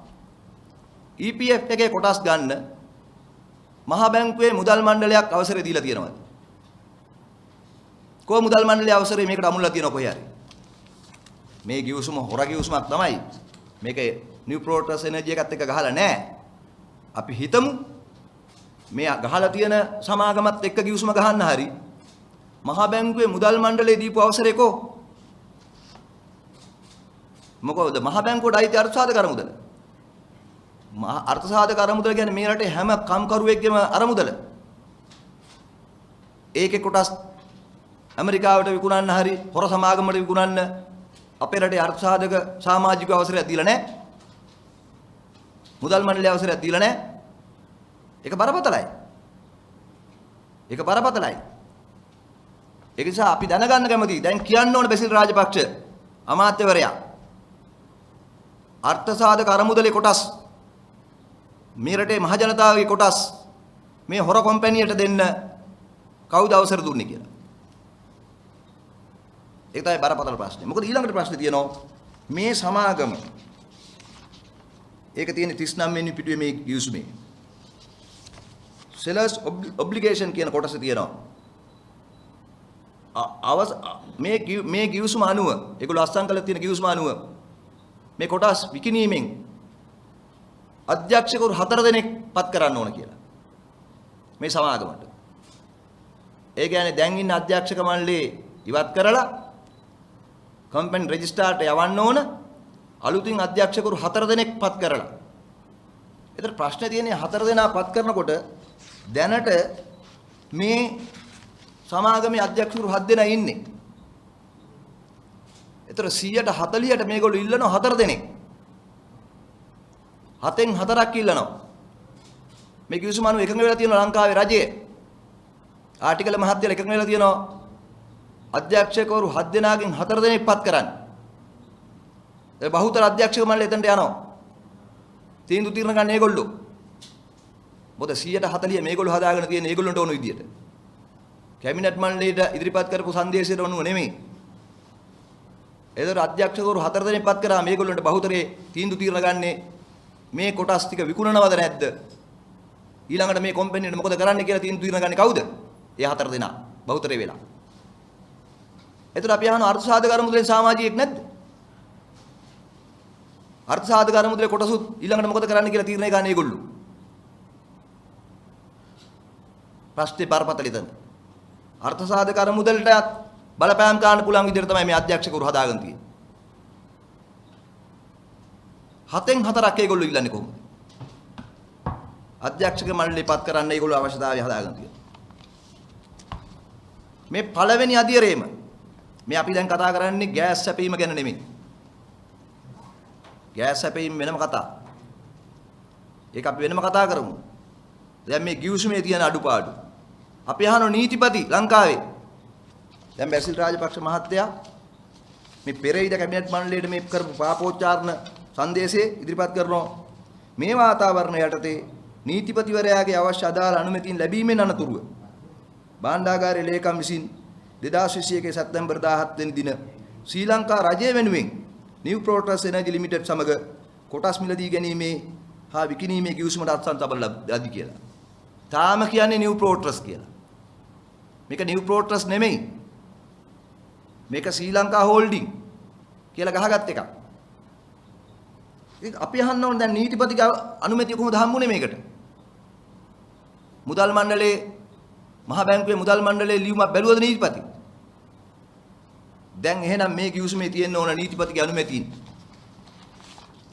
EPF එකේ කොටස් ගන්න මහා බැංකුවේ මුදල් මණ්ඩලයක් අවසරය දීලා තියෙනවද? කොහොම මුදල් මණ්ඩලයේ අවසරය මේකට අමුල්ලා තියෙනව කොහේ හරි? මේ ගිවිසුම හොර ගිවිසුමක් තමයි. මේක නිව් ප්‍රෝටස් එනර්ජි එකත් එක්ක ගහලා නැහැ. අපි හිතමු මේ ගහලා තියෙන සමාගමත් එක්ක ගිවිසුම ගහන්න හරි මහා බැංකුවේ මුදල් මණ්ඩලයේ දීපු අවසරය කො? මොකද මහා බැංකුවට අයිති අර්ථසාධක අරමුදල. අර්ථසාධක අරමුදල කියන්නේ මේ රටේ හැම කම්කරුවෙක්ගේම අරමුදල. ඒකේ කොටස් ඇමරිකාවට විකුණන්න හරි හොර සමාගමකට විකුණන්න අපේ රටේ අර්ථ සාධක සමාජික අවසරයක් දීලා නැහැ. මුදල් මණ්ඩලයේ අවසරයක් දීලා නැහැ. ඒක බරපතලයි. ඒක බරපතලයි. ඒ නිසා අපි දැනගන්න කැමතියි. දැන් කියන්න ඕන බැසිල් රාජපක්ෂ අමාත්‍යවරයා අර්ථ සාධක අරමුදලේ කොටස් මේ රටේ මහ ජනතාවගේ කොටස් මේ හොර කම්පැනියට දෙන්න කවුද අවසර දුන්නේ කියලා. ඒක තමයි බරපතල ප්‍රශ්නේ. මොකද ඊළඟට ප්‍රශ්නේ තියෙනවා මේ සමාගම ඒක තියෙන 39 වෙනි පිටුවේ මේ ගිවිසුමේ sellers obligation කියන කොටස තියෙනවා. මේ ගිවිසුම අනුව ඒගොල්ලෝ අස්සම් කළ තියෙන ගිවිසුම අනුව මේ කොටස් විකිණීමෙන් අධ්‍යක්ෂකවරු 4 දෙනෙක් පත් කරන්න ඕන කියලා. මේ සමාගමට. ඒ කියන්නේ දැන් ඉන්න අධ්‍යක්ෂක මණ්ඩලයේ ඉවත් කරලා කම්පැනි රෙජිස්ට්‍රාර්ට යවන්න ඕන අලුතින් අධ්‍යක්ෂකවරු 4 දෙනෙක් පත් කරලා. ඒතර ප්‍රශ්නේ තියෙන්නේ 4 දෙනා පත් කරනකොට දැනට මේ සමාගමේ අධ්‍යක්ෂකවරු 7 දෙනා ඉන්නේ. ඒතර 140ට මේගොල්ලෝ ඉල්ලනවා 4 දෙනෙක්. 7න් 4ක් ඉල්ලනවා. මේ කිවිසුම අනුව එකඟ වෙලා තියෙනවා ලංකාවේ රජය. ආටිකල මහත්තයලා එකඟ වෙලා තියෙනවා අධ්‍යක්ෂකවරු 7 දෙනාගෙන් 4 දෙනෙක් පත් කරන්න. ඒ බහුතර අධ්‍යක්ෂක මණ්ඩලය එතනට යනවා. තීන්දුව తీරන ගන්න ඒගොල්ලෝ. මොකද 140 මේගොල්ලෝ හදාගෙන තියෙන ඒගොල්ලන්ට ඕන විදියට. කැබිනට් මණ්ඩලයට ඉදිරිපත් කරපු සංදේශයට ඕනුව නෙමෙයි. ඒතර අධ්‍යක්ෂකවරු 4 දෙනෙක් පත් කරා මේගොල්ලන්ට බහුතරේ තීන්දුව తీරන ගන්නේ මේ කොටස් ටික විකුණනවද නැද්ද? ඊළඟට මේ කම්පැනිට මොකද කරන්න කියලා තීන්දුව తీරන ගන්නේ කවුද? ඒ 4 දෙනා බහුතරේ වෙලා. එතකොට අපි අහනවා අර්ථ සාධක අරමුදලේ සමාජිකයෙක් නැද්ද? අර්ථ සාධක අරමුදලේ කොටසුත් ඊළඟට මොකද කරන්න කියලා තීරණය ගන්න ඒගොල්ලෝ. ප්‍රශ්නේ බරපතල ඉතින්. අර්ථ සාධක අරමුදලට බලපෑම් ගන්න පුළුවන් විදිහට තමයි මේ අධ්‍යක්ෂකවරු හදාගෙන තියෙන්නේ. 7න් 4ක් ඒගොල්ලෝ ඉල්ලන්නේ කොහොමද? අධ්‍යක්ෂක මණ්ඩලය පත් කරන්න ඒගොල්ලෝ අවශ්‍යතාවය හදාගෙන තියෙනවා. මේ පළවෙනි අධිරේම මේ අපි දැන් කතා කරන්නේ ගෑස් සැපීම ගැන නෙමෙයි. ගෑස් සැපීම වෙනම කතා. ඒක අපි වෙනම කතා කරමු. දැන් මේ ගිවිසුමේ තියෙන අඩුපාඩු. අපි අහන නීතිපති ලංකාවේ. දැන් බැසිල් රාජපක්ෂ මහත්තයා මේ පෙරේද කැබිනට් මණ්ඩලයට මේ කරපු පාපෝච්චාරණ සංදේශයේ ඉදිරිපත් කරනවා. මේ වාතාවරණය යටතේ නීතිපතිවරයාගේ අවශ්‍ය අදාළ අනුමැතින් ලැබීමෙන් අනතුරුව භාණ්ඩාගාරයේ ලේකම් විසින් 2021 සැප්තැම්බර් 17 වෙනි දින ශ්‍රී ලංකා රජය වෙනුවෙන් නිව් ප්‍රෝටස් එනර්ජි ලිමිටඩ් සමග කොටස් මිලදී ගැනීමේ හා විකිණීමේ ගිවිසුමට අත්සන් තබන ලදී කියලා. තාම කියන්නේ නිව් ප්‍රෝටස් කියලා. මේක නිව් ප්‍රෝටස් නෙමෙයි. මේක ශ්‍රී ලංකා හෝල්ඩින් කියලා ගහගත් එකක්. අපි අහන්න ඕනේ දැන් නීතිපතිගේ අනුමැතිය කොහොමද හම්බුනේ මේකට? මුදල් මණ්ඩලයේ මහ බැංකුවේ මුදල් මණ්ඩලයේ ලියුමක් බැලුවද නීතිපති? දැන් එහෙනම් මේ ගිවිසුමේ තියෙන්න ඕන නීතිපතිගේ අනුමැතිය.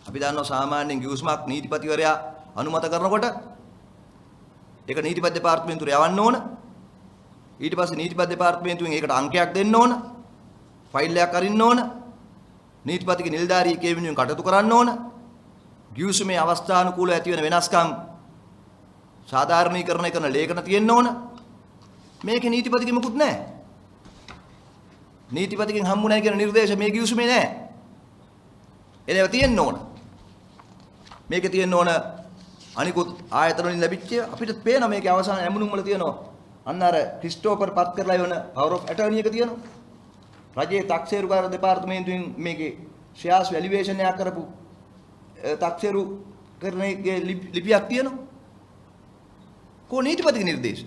අපි දන්නවා සාමාන්‍යයෙන් ගිවිසුමක් නීතිපතිවරයා අනුමත කරනකොට ඒක නීතිපති දෙපාර්තමේන්තුවට යවන්න ඕන. ඊට පස්සේ නීතිපති දෙපාර්තමේන්තුවෙන් ඒකට අංකයක් දෙන්න ඕන. ෆයිල් එකක් අරින්න ඕන. නීතිපතිගේ නිලධාරියෙක් ඒ වෙනුවෙන් කටයුතු කරන්න ඕන. ගිවිසුමේ අවස්ථානුකූලව ඇති වෙන වෙනස්කම් සාධාරණීකරණය කරන ලේඛන තියෙන්න ඕන. මේකේ නීතිපතිගේ මුකුත් නැහැ. නීතිපතිගෙන් හම්බු නැහැ කියන නිර්දේශ මේ ගිවිසුමේ නැහැ. ඒවා තියෙන්න ඕන. මේකේ තියෙන්න ඕන අනිකුත් ආයතන වලින් ලැබිච්ච අපිට පේන මේකේ අවසාන ඇමුණුම් වල තියෙනවා. අන්න අර ක්‍රිස්ටෝපර් පත් කරලා යන පවර් ඔෆ් ඇටර්නි එක තියෙනවා. රජයේ තාක්ෂේරුකාර දෙපාර්තමේන්තුවෙන් මේකේ ෂෙයාර්ස් වැලියුේෂන් එකක් කරපු තාක්ෂේරු කරනගේ ලිපියක් තියෙනවා. කො නීතිපතිගේ නිර්දේශ.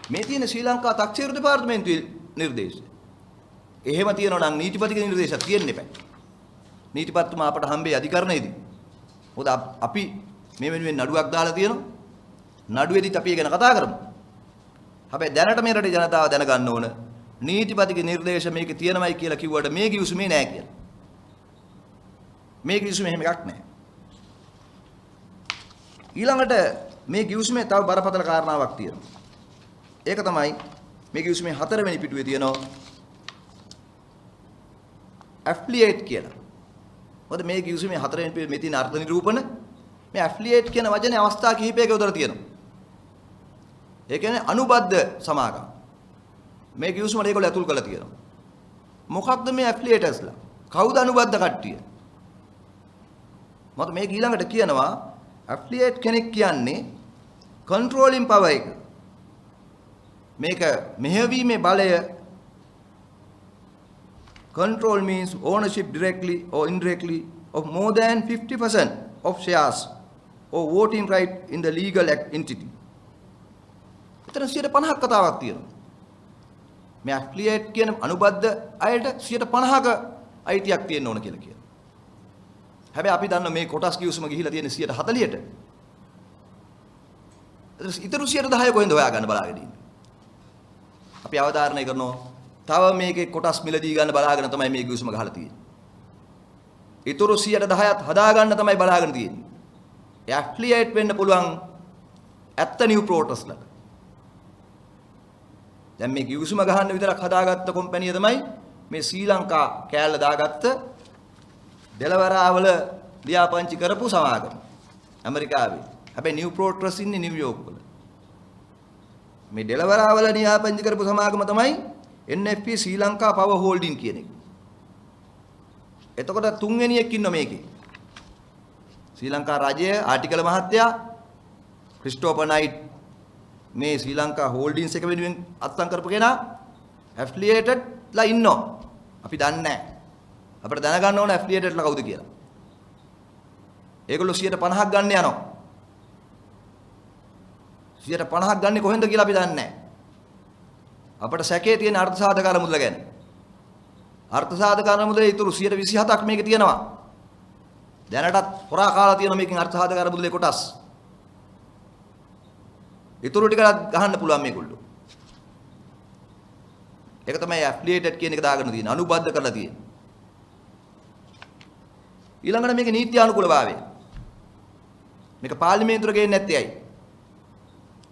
මේ තියෙන ශ්‍රී ලංකා තාක්ෂේරු දෙපාර්තමේන්තුවේ නිර්දේශ. එහෙම තියෙනවා නම් නීතිපතිගේ නිර්දේශයක් තියෙන්න එපා. නීතිපතිතුමා අපට හම්බේ අධිකරණයේදී. මොකද අපි මේ වෙනුවෙන් නඩුවක් දාලා තියෙනවා. නඩුවේදීත් අපි ඒ ගැන කතා කරමු. හැබැයි දැනට මේ රටේ ජනතාව දැනගන්න ඕන නීතිපතිගේ නිර්දේශ මේකේ තියෙනවයි කියලා කිව්වට මේ ගිවිසුමේ නෑ කියලා. මේ ගිවිසුමේ එහෙම එකක් නෑ. ඊළඟට මේ ගිවිසුමේ තව බරපතල කාරණාවක් තියෙනවා. ඒක තමයි මේ කිවිසුමේ 4 වෙනි පිටුවේ තියෙනවා ඇෆ්ලියේට් කියලා. මොකද මේ කිවිසුමේ 4 වෙනි පිටුවේ මේ තියෙන අර්ථ නිරූපණ මේ ඇෆ්ලියේට් කියන වචනේ අවස්ථා කිහිපයක උදලා තියෙනවා. ඒ කියන්නේ අනුබද්ධ සමාගම්. මේ කිවිසුමට ඒගොල්ලෝ ඇතුල් කරලා තියෙනවා. මොකක්ද මේ ඇෆ්ලියේටර්ස්ලා? කවුද අනුබද්ධ කට්ටිය? මත මේක ඊළඟට කියනවා ඇෆ්ලියේට් කෙනෙක් කියන්නේ controlling power එක. මේක මෙහෙයවීමේ බලය control means ownership directly or indirectly of more than 50% of shares or voting right in the legal entity. එතන 50ක් කතාවක් තියෙනවා. මේ ඇෆ්ලියේට් කියන අනුබද්ධ අයට 50ක අයිතියක් තියෙන්න ඕන කියලා කියනවා. හැබැයි අපි දන්න මේ කොටස් කිවිසුම ගිහිලා තියෙන 140ට. ඉතුරු 10 කොහෙන්ද හොයාගන්න බලාගෙන ඉන්නේ. අපි අවධාරණය කරනවා තව මේකේ කොටස් මිලදී ගන්න බලාගෙන තමයි මේ කිවිසුම ගහලා තියෙන්නේ. ඉතුරු 10%ත් හදාගන්න තමයි බලාගෙන තියෙන්නේ. ඇෆ්ලියේට් වෙන්න පුළුවන් ඇත්ත නිව් ප්‍රෝටස්ලා. දැන් මේ කිවිසුම ගහන්න විතරක් හදාගත්ත කම්පැනි තමයි මේ ශ්‍රී ලංකා කෑල්ල දාගත්ත දෙලවරාවල ලියාපදිංචි කරපු සමාගම ඇමරිකාවේ. හැබැයි නිව් ප්‍රෝටස් ඉන්නේ නිව්යෝක් වල. මේ දෙලවරාවල ලියාපදිංචි කරපු සමාගම තමයි NFP ශ්‍රී ලංකා පවර් හෝල්ඩින් කියන එක. එතකොට තුන්වෙනි එක ඉන්න මේකේ. ශ්‍රී ලංකා රජය ආටිකල මහත්තයා ක්‍රිස්ටෝපර් නයිට් මේ ශ්‍රී ලංකා හෝල්ඩින්ස් එක වෙනුවෙන් අත්සන් කරපු කෙනා ඇෆ්ලියේටඩ්ලා ඉන්නවා. අපි දන්නේ නැහැ. අපිට දැනගන්න ඕන ඇෆ්ලියේටඩ්ලා කවුද කියලා. ඒගොල්ලෝ 50ක් ගන්න යනවා. 50ක් ගන්නේ කොහෙන්ද කියලා අපි දන්නේ නැහැ. අපිට සැකේ තියෙන අර්ථසාධකාර මුදල ගැන. අර්ථසාධකාර මුදලේ ඉතුරු 127ක් මේකේ තියෙනවා. දැනටත් හොරා කාලා තියෙන මේකෙන් අර්ථසාධකාර මුදලේ කොටස්. ඉතුරු ටික ගහන්න පුළුවන් මේගොල්ලෝ. ඒක තමයි ඇෆ්ලියේටඩ් කියන එක දාගෙන තියෙන අනුබද්ධ කරලා තියෙන. ඊළඟට මේක නීති අනුකූලභාවය. මේක පාර්ලිමේන්තුවට ගේන්නේ නැත්තේ ඇයි?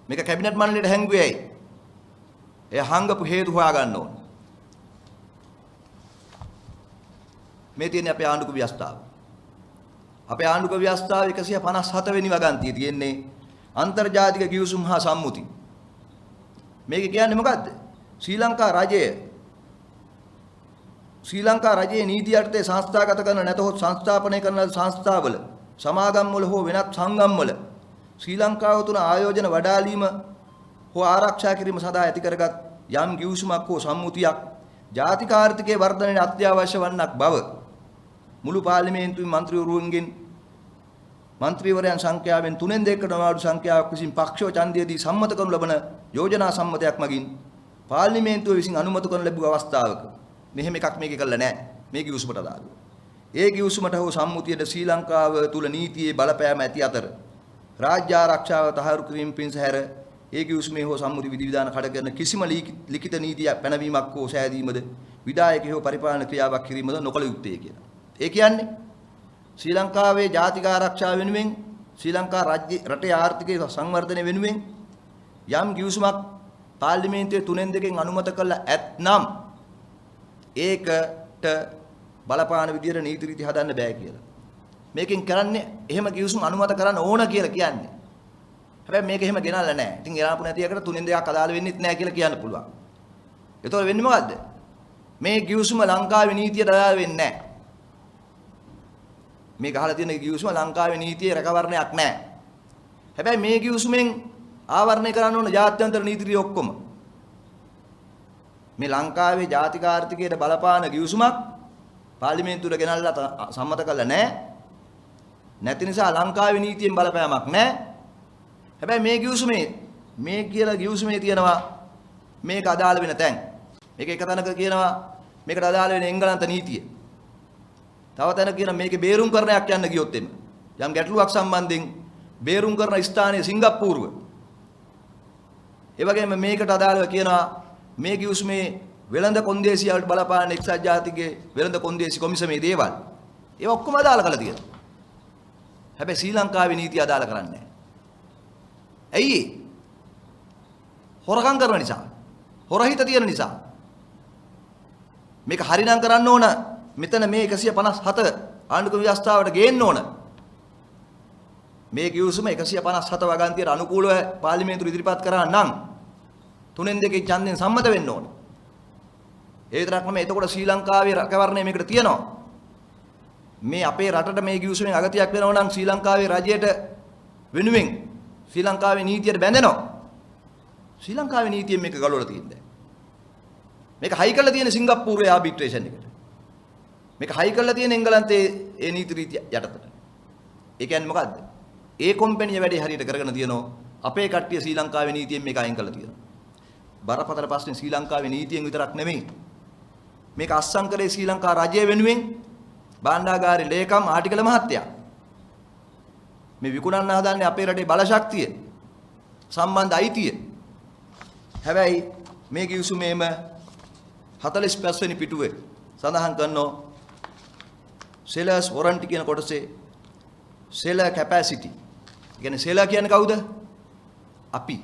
මේක කැබිනට් මණ්ඩලයට හැංගුවේ ඇයි? ඒ හංගපු හේතු හොයාගන්න ඕන. මේ තියෙන්නේ අපේ ආණ්ඩුක ව්‍යවස්ථාව. අපේ ආණ්ඩුක ව්‍යවස්ථාව 157 වෙනි වගන්තිය තියෙන්නේ අන්තර්ජාතික කිවිසුම් හා සම්මුති. මේක කියන්නේ මොකද්ද? ශ්‍රී ලංකා රජයේ නීති යටතේ සංස්ථාගත කරන නැතහොත් සංස්ථාපනය කරන සංස්ථාවල සමාගම් වල හෝ වෙනත් සංගම් වල ශ්‍රී ලංකාව තුන ආයෝජන වඩාලීම හෝ ආරක්ෂා කිරීම සඳහා ඇති කරගත් යම් කිවිසුමක් හෝ සම්මුතියක් ජාතික ආර්ථිකයේ වර්ධනයට අත්‍යවශ්‍ය වන්නක් බව මුළු පාර්ලිමේන්තුවේ මන්ත්‍රීවරුන්ගෙන් මන්ත්‍රීවරයන් සංඛ්‍යාවෙන් 3/2කට අඩු සංඛ්‍යාවක් විසින් පක්ෂව ඡන්දයේදී සම්මත කරනු ලබන යෝජනා සම්මතයක් මගින් පාර්ලිමේන්තුව විසින් අනුමත කරන ලැබුව අවස්ථාවක මෙහෙම එකක් මේකේ කළා නැහැ. මේ කිවිසුමට අදාළව. ඒ කිවිසුමට හෝ සම්මුතියට ශ්‍රී ලංකාව තුල නීතියේ බලපෑම ඇති අතර රාජ්‍ය ආරක්ෂාව තහවුරු කිරීම පිණිස හැර ඒ කිවිසුමේ හෝ සම්මුති විධිවිධාන කඩ කරන කිසිම ලිඛිත නීතියක් පැනවීමක් හෝ සෑදීමද විධායක හෝ පරිපාලන ක්‍රියාවක් කිරීමද නොකළ යුත්තේ කියලා. ඒ කියන්නේ ශ්‍රී ලංකාවේ ජාතික ආරක්ෂාව වෙනුවෙන් ශ්‍රී ලංකා රටේ ආර්ථිකයේ සංවර්ධනය වෙනුවෙන් යම් කිවිසුමක් පාර්ලිමේන්තුවේ 3/2න් අනුමත කළා ඇතනම් ඒකට බලපාන විදියට නීති රීති හදන්න බෑ කියලා. මේකෙන් කරන්නේ එහෙම කිවිසුම් අනුමත කරන්න ඕන කියලා කියන්නේ. හැබැයි මේක එහෙම ගෙනල්ලා නැහැ. ඉතින් එලාපු නැති එකට 3/2ක් අදාළ වෙන්නෙත් නැහැ කියලා කියන්න පුළුවන්. ඒතකොට වෙන්නේ මොකද්ද? මේ කිවිසුම ලංකාවේ නීතියට අදාළ වෙන්නේ නැහැ. මේ ගහලා තියෙන කිවිසුම ලංකාවේ නීතියේ රැකවරණයක් නැහැ. හැබැයි මේ කිවිසුමෙන් ආවරණය කරන්න ඕන ජාත්‍යන්තර නීති රීති ඔක්කොම. මේ ලංකාවේ ජාතික ආර්ථිකයට බලපාන කිවිසුමක් පාර්ලිමේන්තුවට ගෙනල්ලා සම්මත කළා නැහැ. නැති නිසා ලංකාවේ නීතියෙන් බලපෑමක් නැහැ. හැබැයි මේ කිවිසුමේ මේ කියලා කිවිසුමේ තියෙනවා මේක අදාළ වෙන තැන්. මේක එක තැනක කියනවා මේකට අදාළ වෙන එංගලන්ත නීතිය. තව තැනක කියනවා මේකේ බේරුම් කරණයක් යන්න ගියොත් එන්න. යම් ගැටලුවක් සම්බන්ධයෙන් බේරුම් කරන ස්ථානයේ සිංගප්පූරුව. ඒ වගේම මේකට අදාළව කියනවා මේ කිවිසුමේ වෙළඳ කොන්දේසිය වලට බලපාන එක්සත් ජාතිකයේ වෙළඳ කොන්දේසි කොමිසමේ දේවල්. ඒව ඔක්කොම අදාළ කරලා තියෙනවා. හැබැයි ශ්‍රී ලංකාවේ නීතිය අදාළ කරන්නේ නැහැ. ඇයි? හොරකම් කරන නිසා. හොරහිත තියෙන නිසා. මේක හරිනම් කරන්න ඕන. මෙතන මේ 157 ආණ්ඩුක්‍රම ව්‍යවස්ථාවට ගේන්න ඕන. මේ කිව්සුම 157 වගන්තියට අනුකූලව පාර්ලිමේන්තුව ඉදිරිපත් කරා නම් 3/2 ඡන්දෙන් සම්මත වෙන්න ඕන. ඒ විතරක් නෙමෙයි එතකොට ශ්‍රී ලංකාවේ රැකවරණය මේකට තියෙනවා. මේ අපේ රටට මේ කිව්සුමෙන් අගතියක් වෙනවා නම් ශ්‍රී ලංකාවේ රජයට වෙනුවෙන් ශ්‍රී ලංකාවේ නීතියට බැඳෙනවා. ශ්‍රී ලංකාවේ නීතියෙන් මේක ගලවලා තියෙන්නේ. මේක හයි කරලා තියෙන සිංගප්පූරුවේ ආබිට්‍රේෂන් එකට. මේක හයි කරලා තියෙන එංගලන්තයේ ඒ නීති රීති යටතට. ඒ කියන්නේ මොකද්ද? ඒ කම්පැනි වැඩේ හරියට කරගෙන තියෙනවා. අපේ කට්ටිය ශ්‍රී ලංකාවේ නීතියෙන් මේක අයින් කරලා තියෙනවා. බරපතල ප්‍රශ්නේ ශ්‍රී ලංකාවේ නීතියෙන් විතරක් නෙමෙයි. මේක අස්සම් කරේ ශ්‍රී ලංකා රජය වෙනුවෙන් භාණ්ඩාගාරේ ලේකම් ආටිකල මහත්තයා. මේ විකුණන්න හදන්නේ අපේ රටේ බලශක්තිය සම්බන්ධ අයිතිය. හැබැයි මේ කිව්සුමේම 45 වෙනි පිටුවේ සඳහන් කරනවා සෙලර්ස් වොරන්ටි කියන කොටසේ සෙලර් කැපැසිටි. ඒ කියන්නේ සෙලර් කියන්නේ කවුද? අපි.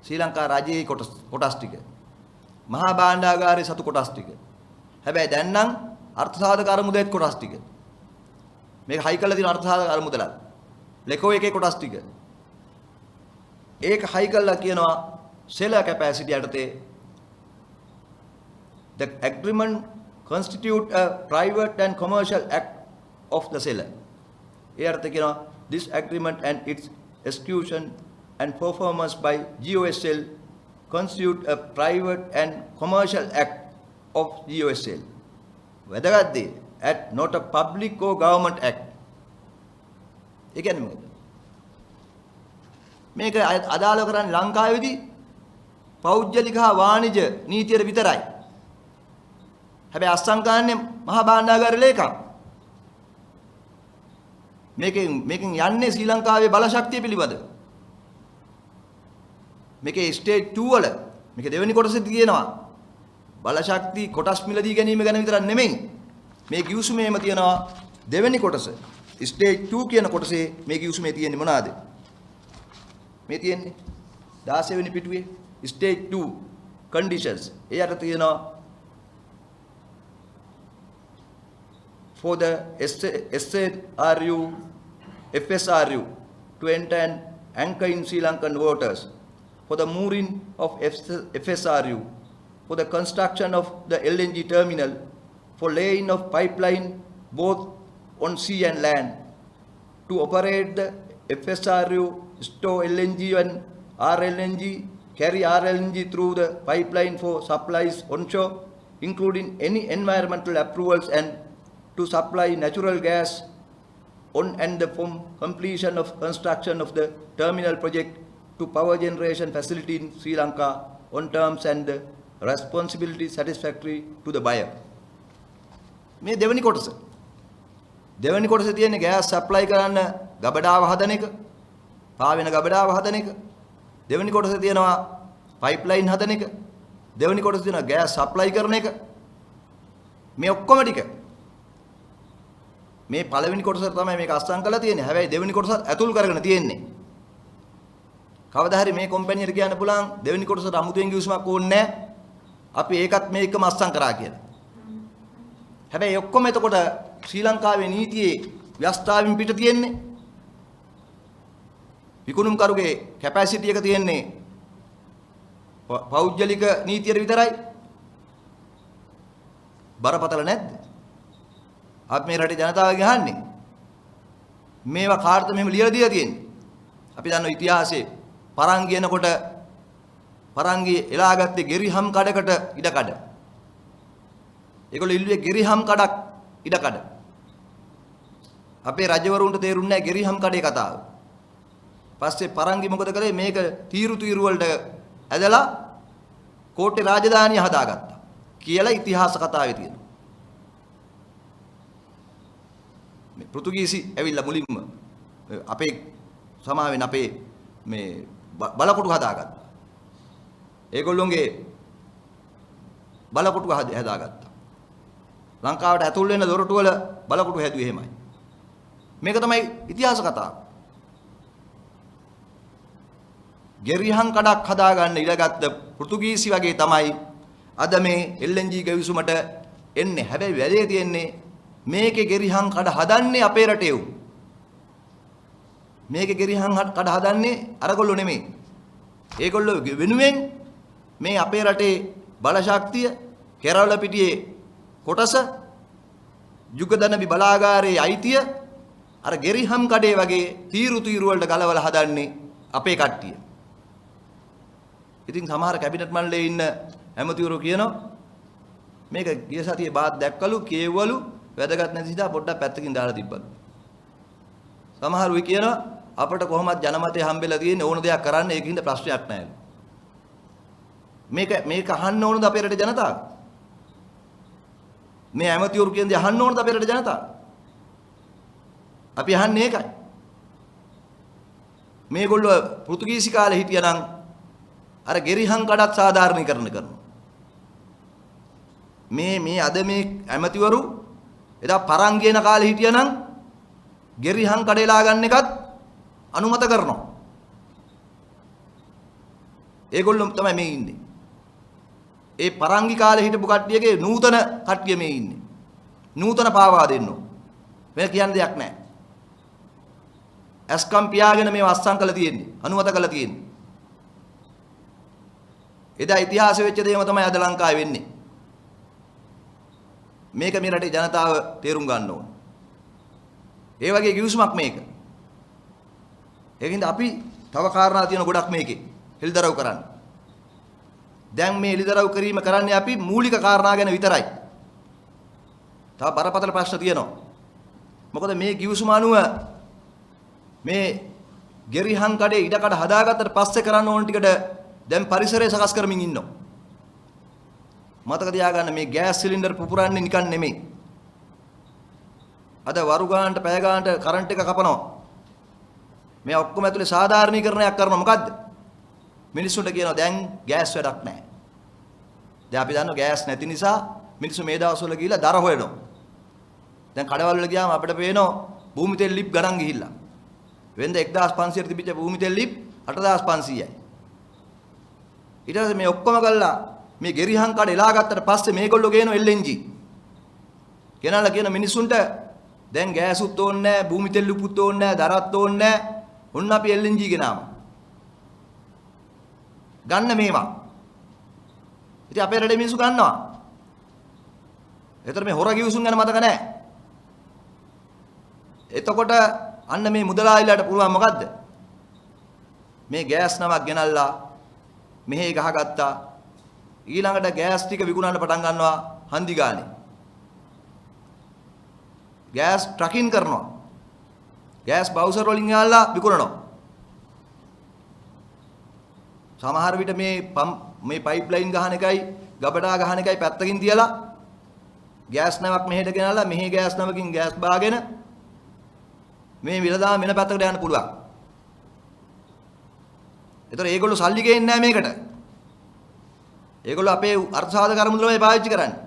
ශ්‍රී ලංකා රජයේ කොටස් ටික. මහා භාණ්ඩාගාරයේ සතු කොටස් ටික. හැබැයි දැන් නම් අර්ථසාධක අරමුදෙත් කොටස් ටික. මේක හයි කරලා තියෙන අර්ථසාධක අරමුදලත්. ලෙකෝ එකේ කොටස් ටික. ඒක හයි කරලා කියනවා seller capacity යටතේ the agreement constitute a private and commercial act of the seller. ඒ අර්ථ කියනවා this agreement and its execution and performance by GOSL constitute a private and commercial act of GOSL. වැදගත් දේ at not a public or government act. ඒ කියන්නේ මොකද? මේක අදාළ කරන්නේ ලංකාවේදී පෞද්ගලික හා වාණිජ නීතියට විතරයි. හැබැයි අස්සංකාන්නේ මහා භාණ්ඩාගාර ලේකම්. මේකෙන් යන්නේ ශ්‍රී ලංකාවේ බලශක්තිය පිළිබඳව. මේකේ ස්ටේජ් 2 වල මේක දෙවෙනි කොටසෙදි කියනවා බලශක්ති කොටස් මිලදී ගැනීම ගැන විතරක් නෙමෙයි. මේ කිව්සුමේම තියෙනවා දෙවෙනි කොටස. ස්ටේජ් 2 කියන කොටසේ මේ කිව්සුමේ තියෙන්නේ මොනවාද? මේ තියෙන්නේ 16 වෙනි පිටුවේ ස්ටේජ් 2 conditions. ඒ යට තියෙනවා for the SRU, FSRU to enter and anchor in Sri Lankan waters, for the mooring of FSRU, for the construction of the LNG terminal, for laying of pipeline both on sea and land, to operate the FSRU, store LNG and RLNG, carry RLNG through the pipeline for supplies onshore, including any environmental approvals, and to supply natural gas on and from completion of construction of the terminal project to power generation facility in Sri Lanka on terms and the responsibility satisfactory to the buyer. මේ දෙවෙනි කොටස. දෙවෙනි කොටසේ තියෙන්නේ gas supply කරන්න ගබඩාව හදන එක, පාවෙන ගබඩාව හදන එක. දෙවෙනි කොටසේ තියෙනවා pipeline හදන එක. දෙවෙනි කොටසේ තියෙනවා gas supply කරන එක. මේ ඔක්කොම ටික මේ පළවෙනි කොටසට තමයි මේක අස්සම් කරලා තියෙන්නේ. හැබැයි දෙවෙනි කොටසත් ඇතුල් කරගෙන තියෙන්නේ. කවදා හරි මේ කම්පැනියට කියන්න පුළුවන් දෙවෙනි කොටසට අමුතුවෙන් කිව්සමක් ඕනේ නැහැ. අපි ඒකත් මේකම අස්සම් කරා කියලා. හැබැයි ඔක්කොම එතකොට ශ්‍රී ලංකාවේ නීතියේ ව්‍යවස්ථාවෙන් පිට තියෙන්නේ. විකුණුම් කරුගේ කැපැසිටි එක තියෙන්නේ පෞද්ගලික නීතියට විතරයි. බරපතල නැද්ද? අපි මේ රටේ ජනතාවගෙන් අහන්නේ මේවා කාටද මෙහෙම ලියලා දීලා තියෙන්නේ? අපි දන්නවා ඉතිහාසයේ පරංගි එනකොට පරංගි එලාගත්තේ ගෙරිහම් කඩකට ඉඩකඩ. ඒගොල්ලෝ ඉල්ලුවේ ගෙරිහම් කඩක් ඉඩකඩ. අපේ රජවරුන්ට තේරුන්නේ නැහැ ගෙරිහම් කඩේ කතාව. පස්සේ පරංගි මොකද කළේ? මේක තීරු වලට ඇදලා කෝට්ටේ රාජධානිය හදාගත්තා කියලා ඉතිහාස කතාවේ තියෙනවා. පෘතුගීසි ඇවිල්ලා මුලින්ම අපේ සමාවෙන් අපේ මේ බලකොටු හදාගත්තා. ඒගොල්ලොන්ගේ බලකොටු හදාගත්තා. ලංකාවට ඇතුල් වෙන දොරටු වල බලකොටු හැදුවේ එහෙමයි. මේක තමයි ඉතිහාස කතාව. ගෙරිහම් කඩක් හදාගන්න ඉඩගත්ත පෘතුගීසි වගේ තමයි අද මේ LNG ගෙවිසුමට එන්නේ. හැබැයි වැඩේ තියෙන්නේ මේකේ ගෙරිහන් කඩ හදන්නේ අපේ රටේ උන්. මේකේ ගෙරිහන් කඩ හදන්නේ අරගොල්ලෝ නෙමෙයි. ඒගොල්ලෝ වෙනුවෙන් මේ අපේ රටේ බල ශක්තිය කෙරවල පිටියේ කොටස යුගදනබි බලාගාරයේ අයිතිය අර ගෙරිහම් කඩේ වගේ තීරු වලට ගලවලා හදන්නේ අපේ කට්ටිය. ඉතින් සමහර කැබිනට් මණ්ඩලයේ ඉන්න ඇමතිවරු කියනවා මේක ගිය සතියේ බාත් දැක්කලු කියවලු වැදගත් නැති නිසා පොඩ්ඩක් පැත්තකින් දාලා තිබ්බලු. සමහරු කියනවා අපිට කොහොමද ජනමතය හම්බෙලා තියෙන්නේ ඕන දෙයක් කරන්න ඒකින්ද ප්‍රශ්නයක් නැහැ. මේක අහන්න ඕනද අපේ රටේ ජනතාව? මේ ඇමතිවරු කියන දේ අහන්න ඕනද අපේ රටේ ජනතාව? අපි අහන්නේ ඒකයි. මේගොල්ලෝ පෘතුගීසි කාලේ හිටියනම් අර ගෙරිහන් කඩත් සාධාරණීකරණය කරනවා. මේ අද මේ ඇමතිවරු එදා පරං කියන කාලේ හිටියනම් ගෙරිහන් කඩේලා ගන්න එකත් අනුමත කරනවා. ඒගොල්ලෝ තමයි මේ ඉන්නේ. ඒ පරංගි කාලේ හිටපු කට්ටියගේ නූතන කට්ටිය මේ ඉන්නේ. නූතන පාවා දෙන්නෝ. මේ කියන්න දෙයක් නැහැ. ඇස්කම් පියාගෙන මේව අස්සම් කළා තියෙන්නේ. අනුමත කළා තියෙන්නේ. එදා ඉතිහාසෙ වෙච්ච දේම තමයි අද ලංකාවේ වෙන්නේ. මේක මේ රටේ ජනතාව තේරුම් ගන්න ඕන. ඒ වගේ කිවිසුමක් මේක. ඒකින්ද අපි තව කාරණා තියෙන ගොඩක් මේකේ හෙළිදරව් කරන්න. දැන් මේ හෙළිදරව් කිරීම කරන්නේ අපි මූලික කාරණා ගැන විතරයි. තව බරපතල ප්‍රශ්න තියෙනවා. මොකද මේ කිවිසුම අනුව මේ ගෙරිහන් කඩේ ඉඩකඩ හදාගත්තට පස්සේ කරන්න ඕන ටිකට දැන් පරිසරය සකස් කරමින් ඉන්නවා. මතක තියාගන්න මේ ගෑස් සිලින්ඩර් පුපුරන්නේ නිකන් නෙමෙයි. අද වරු ගානට පැය ගානට කරන්ට් එක කපනවා. මේ ඔක්කොම ඇතුලේ සාධාරණීකරණයක් කරනවා. මොකද්ද? මිනිස්සුන්ට කියනවා දැන් ගෑස් වැඩක් නැහැ. දැන් අපි දන්නවා ගෑස් නැති නිසා මිනිස්සු මේ දවස්වල ගිහිල්ලා දර හොයනවා. දැන් කඩවල වල ගියාම අපිට පේනවා භූමි තෙල් ලිප් ගණන් ගිහිල්ලා. වෙනද 1500 තිබිච්ච භූමි තෙල් ලිප් 8500යි. ඊට පස්සේ මේ ඔක්කොම ගල්ලා මේ ගෙරිහන් කඩ එලා ගත්තට පස්සේ මේගොල්ලෝ ගේනවා LNG. ගෙනල්ලා කියන මිනිස්සුන්ට දැන් ගෑසුත් ඕනේ නැහැ, භූමි තෙල් ලිපුත් ඕනේ නැහැ, දරත් ඕනේ නැහැ. ඔන්න අපි LNG ගෙනාම. ගන්න මේවා. ඉතින් අපේ රටේ මිනිස්සු ගන්නවා. ඒතර මේ හොර කිවිසුම් ගැන මතක නැහැ. එතකොට අන්න මේ මුදලාලිලාට පුළුවන් මොකද්ද? මේ ගෑස් නමක් ගෙනල්ලා මෙහෙ ගහගත්තා. ඊළඟට ගෑස් ටික විකුණන්න පටන් ගන්නවා හන්දි ගානේ. ගෑස් ට්‍රකින් කරනවා. ගෑස් බවුසර් වලින් යාලා විකුණනවා. සමහර විට මේ පයිප්ලයින් ගහන එකයි ගබඩා ගහන එකයි පැත්තකින් තියලා ගෑස් නැවක් මෙහෙට ගෙනල්ලා මෙහි ගෑස් නැවකින් ගෑස් බාගෙන මේ විලදාම වෙන පැත්තකට යන්න පුළුවන්. ඒතර ඒගොල්ලෝ සල්ලි ගේන්නේ නැහැ මේකට. ඒගොල්ලෝ අපේ අර්ථසාධක අරමුදලමයි පාවිච්චි කරන්නේ.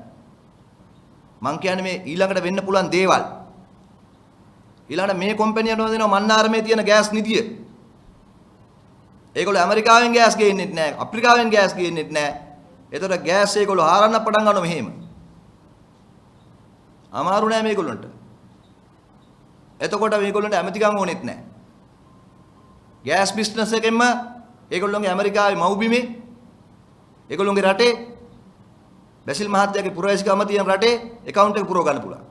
මං කියන්නේ මේ ඊළඟට වෙන්න පුළුවන් දේවල්. ඊළඟට මේ කම්පැනියට දෙනවා මන්නාරමේ තියෙන ගෑස් නිධිය. ඒගොල්ලෝ ඇමරිකාවෙන් ගෑස් ගේන්නෙත් නැහැ, අප්‍රිකාවෙන් ගෑස් ගේන්නෙත් නැහැ. ඒතර ගෑස් ඒගොල්ලෝ හාරන්න පටන් ගන්නවා මෙහෙම. අමාරු නෑ මේගොල්ලන්ට. එතකොට මේගොල්ලන්ට ඇමතිකම් ඕනෙත් නැහැ. ගෑස් බිස්නස් එකෙන්ම ඒගොල්ලෝගේ ඇමරිකාවේ මව්බිමේ ඒගොල්ලෝගේ රටේ බැසිල් මහත්තයාගේ පුරවැසිකම තියෙන රටේ account එක පුරව ගන්න පුළුවන්.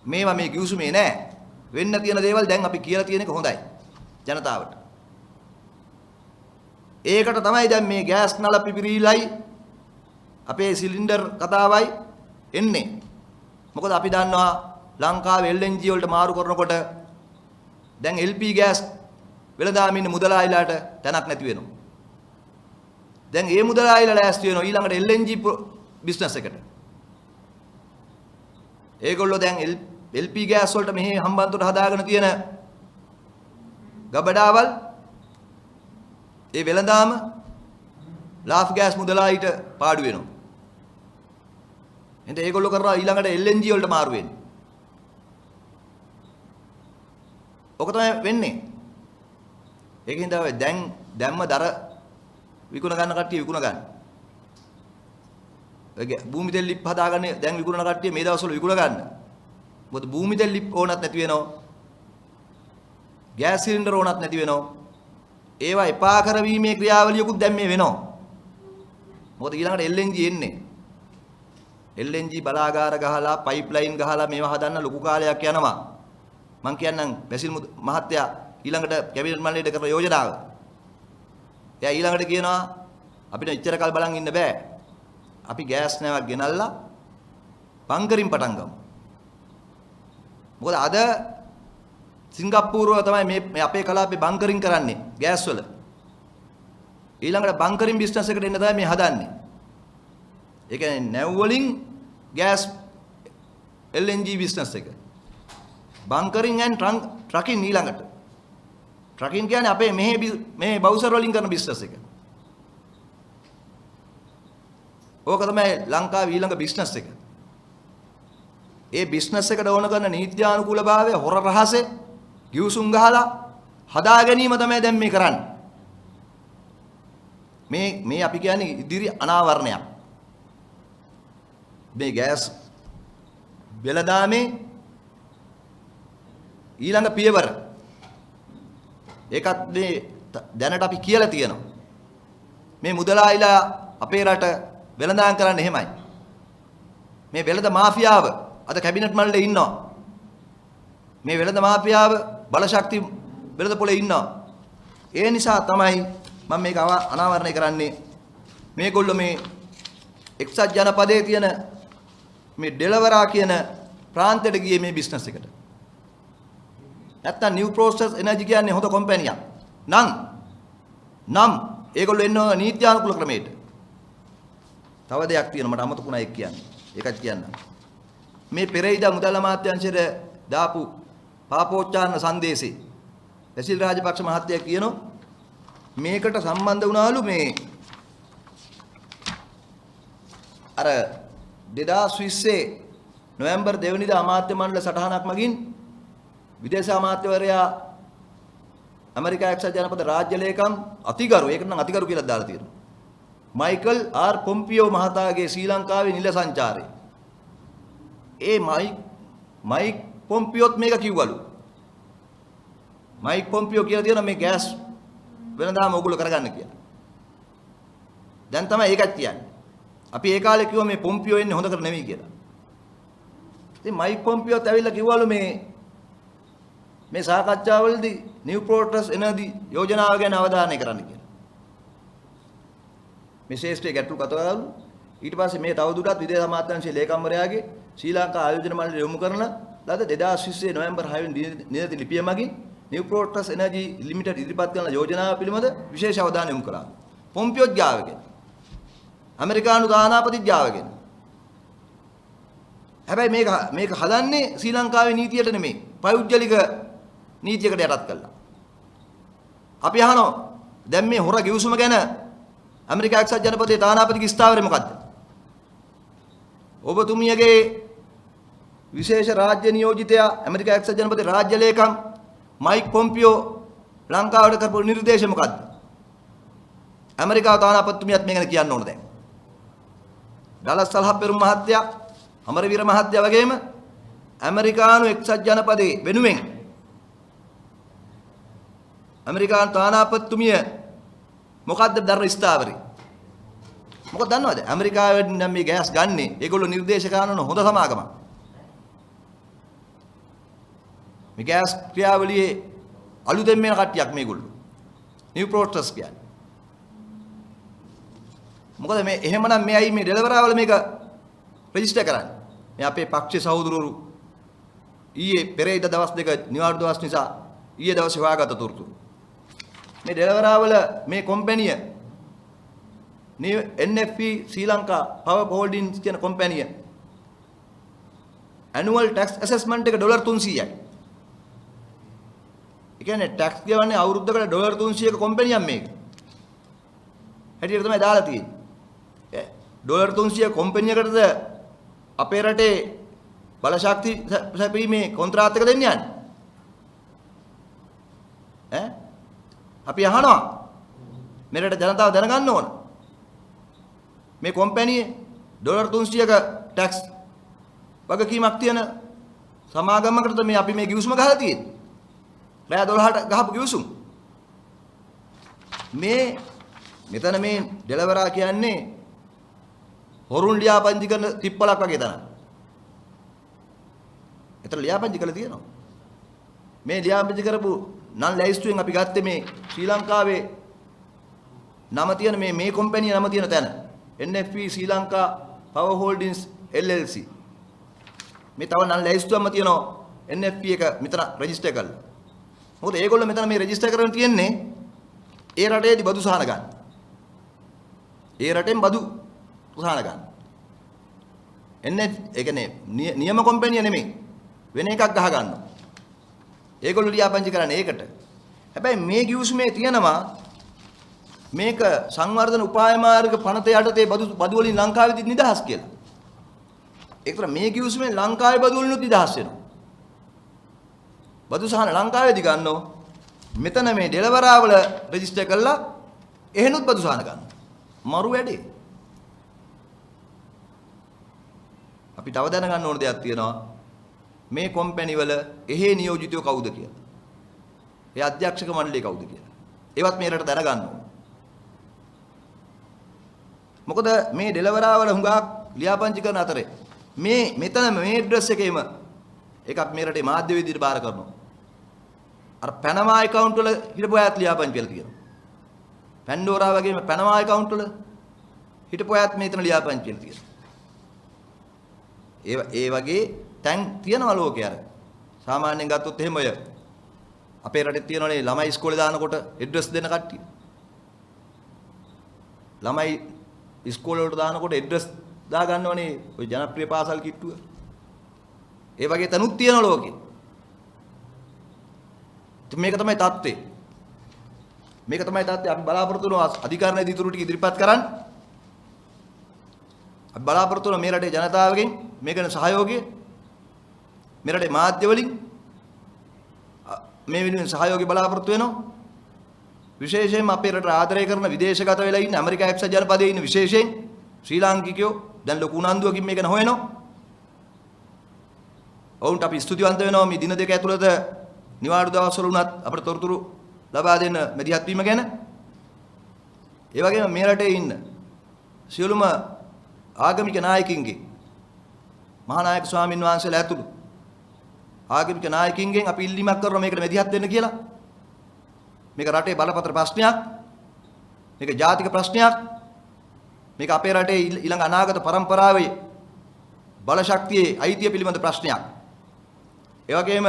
මේවා මේ කිව්සුමේ නෑ. වෙන්න තියෙන දේවල් දැන් අපි කියලා තියෙන එක හොඳයි ජනතාවට. ඒකට තමයි දැන් මේ ගෑස් නල පිපිරිලයි අපේ සිලින්ඩර් කතාවයි එන්නේ. මොකද අපි දන්නවා ලංකාවේ LNG වලට මාරු කරනකොට දැන් LP ගෑස් වෙළඳාම ඉන්න මුදලායිලාට තැනක් නැති වෙනවා. දැන් ඒ මුදලායිලා ලෑස්ති වෙනවා ඊළඟට LNG බිස්නස් එකට. ඒගොල්ලෝ දැන් LP ගෑස් වලට මෙහි හම්බන්තොට හදාගෙන තියෙන ගබඩාවල් ඒ වෙළඳාම ලාෆ් ගෑස් මුදලායිට පාඩු වෙනවා. එතෙන් ඒගොල්ලෝ කරනවා ඊළඟට LNG වලට මාරු වෙන්නේ. ඔක තමයි වෙන්නේ. ඒකින් තමයි දැම්ම දර විකුණ ගන්න කට්ටිය විකුණ ගන්න. ඒ භූමි තෙල් ලිප් හදාගන්නේ දැන් විකුණන කට්ටිය මේ දවස්වල විකුණ ගන්න. මොකද භූමි තෙල් ලිප් ඕනත් නැති වෙනවා. ගෑස් සිලින්ඩර් ඕනත් නැති වෙනවා. ඒවා එපා කරවීමේ ක්‍රියාවලියකුත් දැන් මේ වෙනවා. මොකද ඊළඟට LNG එන්නේ. LNG බලාගාර ගහලා පයිප්ලයින් ගහලා මේවා හදන්න ලොකු කාලයක් යනවා. මම කියන්නම් බැසිල් මහත්තයා ඊළඟට කැබිනට් මණ්ඩලයට කරන යෝජනාව. එයා ඊළඟට කියනවා අපිට ඉච්චර කල් බලන් ඉන්න බෑ. අපි ගෑස් නැවක් ගෙනල්ලා බංකරින් පටන් ගමු. මොකද අද සිංගප්පූරුව තමයි මේ අපේ කලාපේ බංකරින් කරන්නේ ගෑස් වල. ඊළඟට බංකරින් බිස්නස් එකට එන්න තමයි මේ හදන්නේ. ඒ කියන්නේ නැව් වලින් ගෑස් LNG බිස්නස් එක. බංකරින් ඇන් ට්‍රකින් ඊළඟට. ට්‍රකින් කියන්නේ අපේ මේ බවුසර් වලින් කරන බිස්නස් එක. ඕක තමයි ලංකාවේ ඊළඟ බිස්නස් එක. ඒ බිස්නස් එකට ඕන කරන නීත්‍යානුකූලභාවය හොර රහසේ ගිවිසුම් ගහලා හදා ගැනීම තමයි දැන් මේ කරන්නේ. මේ අපි කියන්නේ ඉදිරි අනාවරණයක්. මේ ගෑස් වෙළඳාමේ ඊළඟ පියවර. ඒකත් මේ දැනට අපි කියලා තියෙනවා. මේ මුදලායිලා අපේ රට වෙළඳාම් කරන්නේ එහෙමයි. මේ වෙළඳ මාෆියාව අද කැබිනට් මණ්ඩලයේ ඉන්නවා. මේ වෙළඳ මාෆියාව බලශක්ති වෙළඳ පොලේ ඉන්නවා. ඒ නිසා තමයි මම මේක අනාවරණය කරන්නේ. මේගොල්ලෝ මේ එක්සත් ජනපදයේ තියෙන මේ ඩෙලවරා කියන ප්‍රාන්තයට ගියේ මේ බිස්නස් එකට. නැත්තම් නිව් ප්‍රෝසෙස් එනර්ජි කියන්නේ හොඳ කම්පැනියක්. නම් ඒගොල්ලෝ එන්නේ නීත්‍යානුකූල ක්‍රමයට. තව දෙයක් තියෙනවා මට අමතකුණා ඒක කියන්න. ඒකත් කියන්න. මේ පෙරේදා මුදල් අමාත්‍යාංශයට දාපු පාපෝච්චාරණ සංදේශේ බැසිල් රාජපක්ෂ මහත්තයා කියනවා මේකට සම්බන්ධ වුණාලු මේ අර 2020 නොවැම්බර් 2 වෙනිදා අමාත්‍ය මණ්ඩල සටහනක් මගින් විදේශ අමාත්‍යවරයා ඇමරිකා එක්සත් ජනපද රාජ්‍ය ලේකම් අතිගරු ඒකට නම් අතිගරු කියලා දාලා තියෙනවා. මයිකල් ආර් පොම්පියෝ මහතාගේ ශ්‍රී ලංකාවේ නිල සංචාරය. ඒ මයික් පොම්පියෝත් මේක කිව්වලු. මයික් පොම්පියෝ කියලා තියෙනවා මේ ගෑස් වෙනදාම ඕගොල්ලෝ කරගන්න කියලා. දැන් තමයි ඒකත් කියන්නේ. අපි ඒ කාලේ කිව්වා මේ පොම්පියෝ එන්නේ හොඳ කර නෙවෙයි කියලා. ඉතින් මයික් පොම්පියෝත් ඇවිල්ලා කිව්වලු මේ සාකච්ඡාවලදී නිව් ප්‍රෝටස් එනර්ජි යෝජනාව ගැන අවධානය කරන්න කියලා. මේ ශේෂ්ත්‍රයේ ගැටළු කතාවලු ඊට පස්සේ මේ තවදුරටත් විදේශ අමාත්‍යාංශයේ ලේකම්වරයාගේ ශ්‍රී ලංකා ආයෝජන මණ්ඩලය යොමු කරන ලද 2020 නොවැම්බර් 6 වෙනි නියත ලිපිය මගින් නිව් ප්‍රෝටස් එනර්ජි ලිමිටඩ් ඉදිරිපත් කරන යෝජනාව පිළිබඳ විශේෂ අවධානය යොමු කළා. පොම්පියෝත් ගාවගෙන ඇමරිකානු තානාපතිත් ගාවගෙන. හැබැයි මේක හදන්නේ ශ්‍රී ලංකාවේ නීතියට නෙමෙයි පෞද්ගලික නීතියකට යටත් කළා. අපි අහනවා දැන් මේ හොර ගිවිසුම ගැන ඇමරිකා එක්සත් ජනපදයේ තානාපතිගේ ස්ථාවරය මොකද්ද? ඔබතුමියගේ විශේෂ රාජ්‍ය නියෝජිතයා ඇමරිකා එක්සත් ජනපදයේ රාජ්‍ය ලේකම් මයික් පොම්පියෝ ලංකාවට කරපු නිර්දේශය මොකද්ද? ඇමරිකාව තානාපතිතුමියත් මේ ගැන කියන්න ඕන දැන්. ඩලස් සල්හප්පෙරුම් මහත්තයා, අමරවීර මහත්තයා වගේම ඇමරිකානු එක්සත් ජනපදයේ වෙනුවෙන් ඇමරිකානු තානාපතිතුමිය මොකද්ද දරන ස්ථාවරය? මොකද දන්නවද? ඇමරිකාවෙන් නම් මේ ගෑස් ගන්නේ ඒගොල්ලෝ නිර්දේශ කරන හොඳ සමාගමක්. මේ ගෑස් ක්‍රියාවලියේ අලුතෙන් මේන කට්ටියක් මේගොල්ලෝ. නිව් ප්‍රෝටස් කියන්නේ. මොකද මේ එහෙමනම් මෙයි මේ ඩෙලවරාවල මේක රෙජිස්ටර් කරන්නේ. මේ අපේ පක්ෂේ සහෝදරවරු ඊයේ පෙරේද දවස් දෙක නිවාඩු දවස් නිසා ඊයේ දවසේ හොයාගත්ත තොරතුරු. මේ ඩෙලවරාවල මේ කම්පැනිය NFP ශ්‍රී ලංකා පවර් හෝල්ඩින්ග්ස් කියන කම්පැනිය ඇනුවල් ටැක්ස් ඇසෙස්මන්ට් එක ඩොලර් 300යි. ඒ කියන්නේ ටැක්ස් ගෙවන්නේ අවුරුද්දකට ඩොලර් 300ක කම්පැනියක් මේක. හැටියට තමයි දාලා තියෙන්නේ. ඩොලර් 300 කම්පැනියකටද අපේ රටේ බලශක්ති සැපීමේ කොන්ත්‍රාත් එක දෙන්න යන්නේ. අපි අහනවා මෙරට ජනතාව දැනගන්න ඕන. මේ කම්පැනියේ ඩොලර් 300ක ටැක්ස් වගකීමක් තියෙන සමාගමකටද මේ අපි මේ ගිවිසුම ගහලා තියෙන්නේ. රෑ 12ට ගහපු ගිවිසුම. මෙතන මේ ඩෙලවරා කියන්නේ හොරුන් ලියාපදිංචි කරන තිප්පලක් වගේ තමයි. ඒතර ලියාපදිංචි කරලා තියෙනවා. මේ ලියාපදිංචි කරපු නන් ලැයිස්තුවෙන් අපි ගත්තේ මේ ශ්‍රී ලංකාවේ නම තියෙන මේ කම්පැනි නම තියෙන තැන. NFP ශ්‍රී ලංකා Power Holdings LLC. මේ තව නන් ලැයිස්තුවක්ම තියෙනවා NFP එක මෙතන රෙජිස්ටර් කරලා. මොකද ඒගොල්ලෝ මෙතන මේ රෙජිස්ටර් කරගෙන තියෙන්නේ ඒ රටේදී බදු සහන ගන්න. ඒ රටෙන් බදු සහන ගන්න. ඒ කියන්නේ නියම කම්පැනි නෙමෙයි. වෙන එකක් ගහ ගන්නවා. ඒගොල්ලෝ ලියාපදිංචි කරන්නේ ඒකට. හැබැයි මේ ගිවිසුමේ තියෙනවා මේක සංවර්ධන උපාය මාර්ග පනත යටතේ බදු වලින් ලංකාවේදී නිදහස් කියලා. ඒකට මේ ගිවිසුමෙන් ලංකාවේ බදු වලින් නිදහස් වෙනවා. බදු සහන ලංකාවේදී ගන්නෝ. මෙතන මේ ඩෙලවරාවල රෙජිස්ටර් කරලා එහෙනුත් බදු සහන ගන්න. මරු වැඩේ. අපි තව දැනගන්න ඕන දෙයක් තියෙනවා. මේ කම්පැනි වල එහෙ නියෝජිතයෝ කවුද කියලා. ඒ අධ්‍යක්ෂක මණ්ඩලය කවුද කියලා. ඒවත් මේ රට දැනගන්න ඕන. මොකද මේ ඩෙලවරාවල හුඟක් ලියාපදිංචි කරන අතරේ මෙතන මේ ඇඩ්‍රස් එකේම එකක් මේ රටේ මාධ්‍ය විදිහට බාර කරනවා. අර පැනමා account වල හිටපු අයත් ලියාපදිංචි කරලා තියෙනවා. පැන්ඩෝරා වගේම පැනමා account වල හිටපු අයත් මෙතන ලියාපදිංචි කරලා තියෙනවා. ඒ වගේ තැන් තියනවා ලෝකේ අර. සාමාන්‍යයෙන් ගත්තොත් එහෙම ඔය අපේ රටේ තියෙනවනේ ළමයි ඉස්කෝලේ දානකොට ඇඩ්‍රස් දෙන කට්ටිය. ළමයි ඉස්කෝලේ වලට දානකොට ඇඩ්‍රස් දා ගන්නවනේ ඔය ජනප්‍රිය පාසල් කිට්ටුව. ඒ වගේ තනුත් තියෙනවා ලෝකේ. මේක තමයි தත්ත්වය. මේක තමයි தත්ත්වය. අපි බලාපොරොත්තු වෙනවා අධිකරණයේ දිතුරු ටික ඉදිරිපත් කරන්න. අපි බලාපොරොත්තු වෙනවා මේ රටේ ජනතාවගෙන් මේකන සහයෝගය මේ රටේ මාධ්‍ය වලින් මේ වෙනුවෙන් සහයෝගය බලාපොරොත්තු වෙනවා. විශේෂයෙන්ම අපේ රට ආදරය කරන විදේශගත වෙලා ඉන්න ඇමරිකා එක්සත් ජනපදයේ ඉන්න විශේෂයෙන් ශ්‍රී ලාංකිකයෝ දැන් ලොකු උනන්දුවකින් මේක නොහොයනවා. ඔවුන්ට අපි ස්තුතිවන්ත වෙනවා මේ දින දෙක ඇතුළත නිවාඩු දවස්වල උනත් අපිට තොරතුරු ලබා දෙන්න මැදිහත් වීම ගැන. ඒ වගේම මේ රටේ ඉන්න සියලුම ආගමික නායකින්ගේ මහානායක ස්වාමින් වහන්සේලා ඇතුළු ආගමික නායකින්ගෙන් අපි ඉල්ලීමක් කරනවා මේකට මැදිහත් වෙන්න කියලා. මේක රටේ බලපත්‍ර ප්‍රශ්නයක්. මේක ජාතික ප්‍රශ්නයක්. මේක අපේ රටේ ඊළඟ අනාගත පරම්පරාවේ බල ශක්තියේ අයිතිය පිළිබඳ ප්‍රශ්නයක්. ඒ වගේම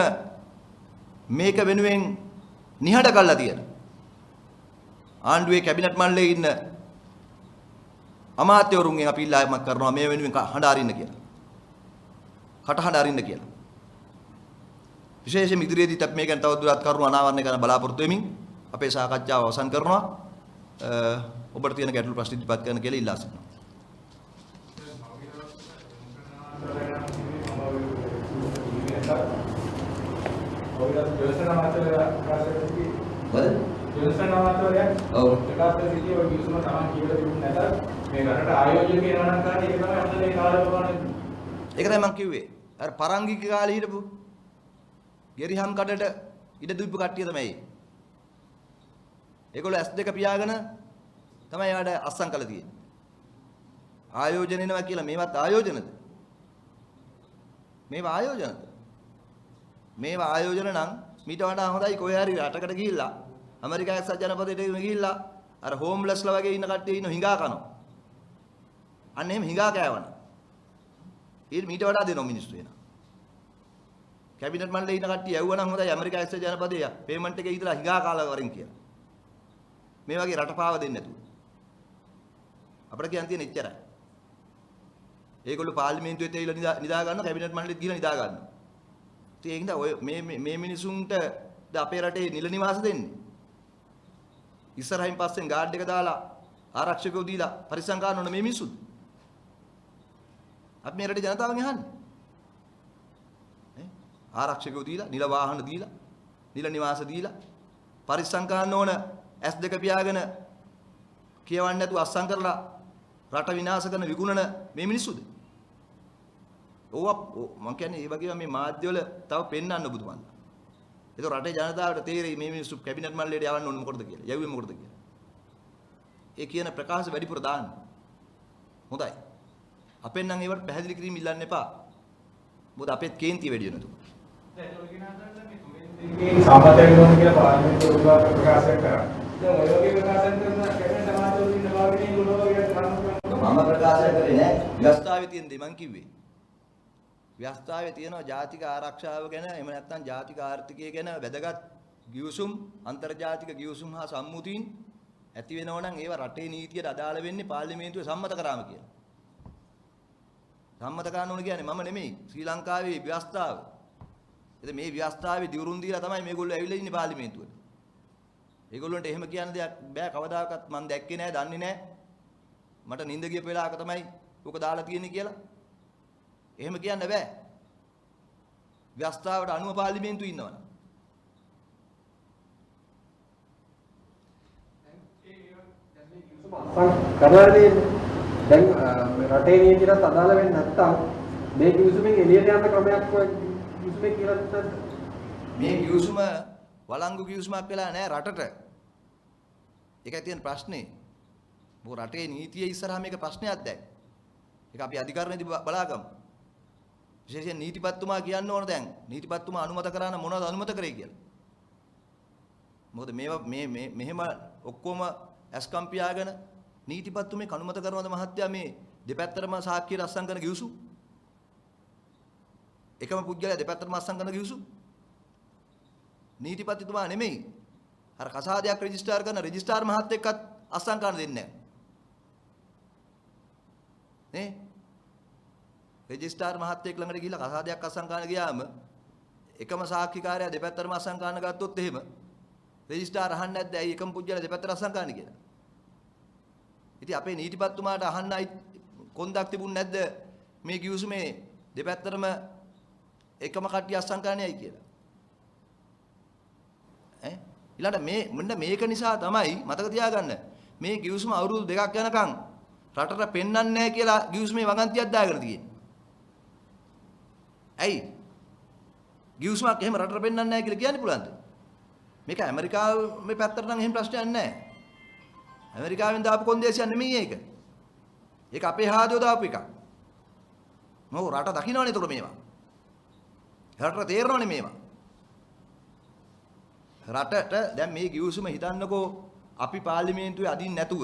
මේක වෙනුවෙන් නිහඬ කළා තියෙන ආණ්ඩුවේ කැබිනට් මණ්ඩලයේ ඉන්න අමාත්‍යවරුන්ගෙන් අපි ඉල්ලීමක් කරනවා මේ වෙනුවෙන් හඬ අරින්න කියලා. කටහඬ අරින්න කියලා. විශේෂයෙන් ඉදිරියේදීත් අපි මේක ගැන තවදුරටත් කරුණු අනාවරණය කරන්න බලාපොරොත්තු වෙමින් අපේ සාකච්ඡාව අවසන් කරනවා. ඔබට තියෙන ගැටළු ප්‍රශ්න ඉදිරිපත් කරන්න කියලා ඉල්ලා සිටිනවා. ඒක තමයි මම කිව්වේ. අර පරංගික කාලේ හිටපු ගෙරිහම් කඩට ඉඩ දුප්පු කට්ටිය තමයි. ඒගොල්ලෝ S2 පියාගෙන තමයි ආඩ අස්සම් කළා තියෙන්නේ. ආයෝජන එනවා කියලා මේවත් ආයෝජනද? මේවා ආයෝජනද? මේවා ආයෝජන නම් මීට වඩා හොඳයි කොහේ හරි රටකට ගිහිල්ලා ඇමරිකා එක්සත් ජනපදයට ගිහිල්ලා අර හෝම්ලස්ලා වගේ ඉන්න කට්ටිය ඉන්න හිඟා කනවා. අන්න එහෙම හිඟා කෑවන. මීට වඩා දෙනවා මිනිස්සු එනවා. කැබිනට් මණ්ඩලයේ ඉන්න කට්ටිය යවුවා නම් හොඳයි ඇමරිකා එක්සත් ජනපදයේ පේමන්ට් එකේ ඉඳලා හිඟා කාලා වරින් කියලා. මේ වගේ රට පාව දෙන්නේ නැතුව. අපිට කියන්න තියෙන ඉච්චරයි. ඒගොල්ලෝ පාර්ලිමේන්තුවෙත් ඇවිල්ලා නිදා ගන්නවා කැබිනට් මණ්ඩලෙත් ගිහලා නිදා ගන්නවා. ඉතින් ඒකින්ද ඔය මේ මිනිසුන්ට අපේ රටේ නිල නිවාස දෙන්නේ. ඉස්සරහින් පස්සෙන් ගාඩ් එක දාලා ආරක්ෂකයෝ දීලා පරිස්සම් ගන්න ඕන මේ මිනිස්සුත්. අපි මේ රටේ ජනතාවගෙන් අහන්නේ. ආරක්ෂකයෝ දීලා, නිල වාහන දීලා, නිල නිවාස දීලා පරිස්සම් ගන්න ඕන S2 පියාගෙන කියවන්නේ නැතුව අස්සම් කරලා රට විනාශ කරන විකුණන මේ මිනිස්සුද? ඕවා මම කියන්නේ ඒ වගේම මේ මාධ්‍යවල තව පෙන්වන්න බුදුමන්. ඒක රටේ ජනතාවට තේරෙයි මේ මිනිස්සු කැබිනට් මණ්ඩලයට යවන්න ඕනේ මොකටද කියලා. යවුවේ මොකටද කියලා. ඒ කියන ප්‍රකාශ වැඩිපුර දාන්න. හොඳයි. අපෙන් නම් ඒවට පැහැදිලි කිරීම ඉල්ලන්න එපා. මොකද අපෙත් කේන්ති වැඩි වෙනතු. දැන් ඒක කියනවා මේ සම්මතයෙන් ඕන කියලා පාර්ලිමේන්තුව ප්‍රකාශ කරා. දැන් ඔය වගේ ප්‍රකාශන කරන කැබිනට් සමාජවල ඉන්න භාගිනේ ගොඩ වගේ කරනවා. මම ප්‍රකාශ කරේ නෑ. ව්‍යවස්ථාවේ තියෙන දේ මං කිව්වේ. ව්‍යවස්ථාවේ තියෙනවා ජාතික ආරක්ෂාව ගැන එහෙම නැත්නම් ජාතික ආර්ථිකය ගැන වැදගත් ගිවිසුම් අන්තර්ජාතික ගිවිසුම් හා සම්මුතීන් ඇති වෙනවා නම් ඒවා රටේ නීතියට අදාළ වෙන්නේ පාර්ලිමේන්තුවේ සම්මත කරාම කියලා. සම්මත කරන්න ඕන කියන්නේ මම නෙමෙයි ශ්‍රී ලංකාවේ ව්‍යවස්ථාව. ඉතින් මේ ව්‍යවස්ථාවේ දිවුරුම් දීලා තමයි මේගොල්ලෝ ඇවිල්ලා ඉන්නේ පාර්ලිමේන්තුවට. ඒගොල්ලන්ට එහෙම කියන්න දෙයක් බෑ කවදාකවත් මම දැක්කේ නෑ දන්නේ නෑ. මට නිින්ද ගිය වෙලාවක තමයි උක දාලා තියෙන්නේ කියලා. එහෙම කියන්න බෑ. ව්‍යවස්ථාවට අනුව පාර්ලිමේන්තුවේ ඉන්නවනේ. කරලාදී දැන් රටේ නීතියට අදාළ වෙන්නේ නැත්තම් මේ කිවිසුමෙන් එළියට යන්න ක්‍රමයක් කිවිසුමේ කියලා නැත්නම් මේ කිවිසුම වළංගු කිවිසුමක් වෙලා නැහැ රටට. ඒකයි තියෙන ප්‍රශ්නේ. මොකද රටේ නීතිය ඉස්සරහා මේක ප්‍රශ්නයක් දැන්. ඒක අපි අධිකරණයේදී බලාගමු. විශේෂයෙන් නීතිපතිතුමා කියන්න ඕන දැන් නීතිපතිතුමා අනුමත කරා නම් මොනවද අනුමත කරේ කියලා. මොකද මේවා මෙහෙම ඔක්කොම ඇස්කම් පියාගෙන නීතිපතිතුමේ අනුමත කරනවද මහත්තයා මේ දෙපැත්තටම සාක්ෂි රස්සම් කරන කිව්සු? එකම පුද්ගලයා දෙපැත්තටම රස්සම් කරන කිව්සු? නීතිපතිතුමා නෙමෙයි. අර කසාදයක් රෙජිස්ටර් කරන රෙජිස්ට්‍රාර් මහත්තයෙක්වත් අස්සම් කරන්න දෙන්නේ නැහැ. නේ? රෙජිස්ට්‍රාර් මහත්තයෙක් ළඟට ගිහිල්ලා කසාදයක් අස්සම් කරන්න ගියාම එකම සාක්ෂිකාරයා දෙපැත්තටම අස්සම් කරන්න ගත්තොත් එහෙම රෙජිස්ට්‍රාර් අහන්නේ නැද්ද ඇයි එකම පුජ්‍යල දෙපැත්තට අස්සම් කරන්න කියලා. ඉතින් අපේ නීතිපතිතුමාට අහන්නයි කොන්දක් තිබුණ නැද්ද මේ කිව්සුමේ දෙපැත්තටම එකම කට්ටිය අස්සම් කරන්නේයි කියලා. ඊළඟට මෙන්න මේක නිසා තමයි මතක තියාගන්න මේ කිව්සුම අවුරුදු 2ක් යනකම් රටට පෙන්වන්නේ නැහැ කියලා කිව්සුමේ වගන්තියක් දාගෙන තියෙන්නේ. ඇයි? කිව්සුමක් එහෙම රටට පෙන්වන්නේ නැහැ කියලා කියන්න පුළුවන්ද? මේක ඇමරිකාවේ පැත්තට නම් එහෙම ප්‍රශ්නයක් නැහැ. ඇමරිකාවෙන් දාපු කොන්දේසියක් නෙමෙයි ඒක. ඒක අපේ හාදෝ දාපු එකක්. මොකද රට දකින්නවනේ ඒතකොට මේවා. රටට තේරෙනවනේ මේවා. රටට දැන් මේ කිව්සුම හිතන්නකෝ අපි පාර්ලිමේන්තුවේ අදින්න නැතුව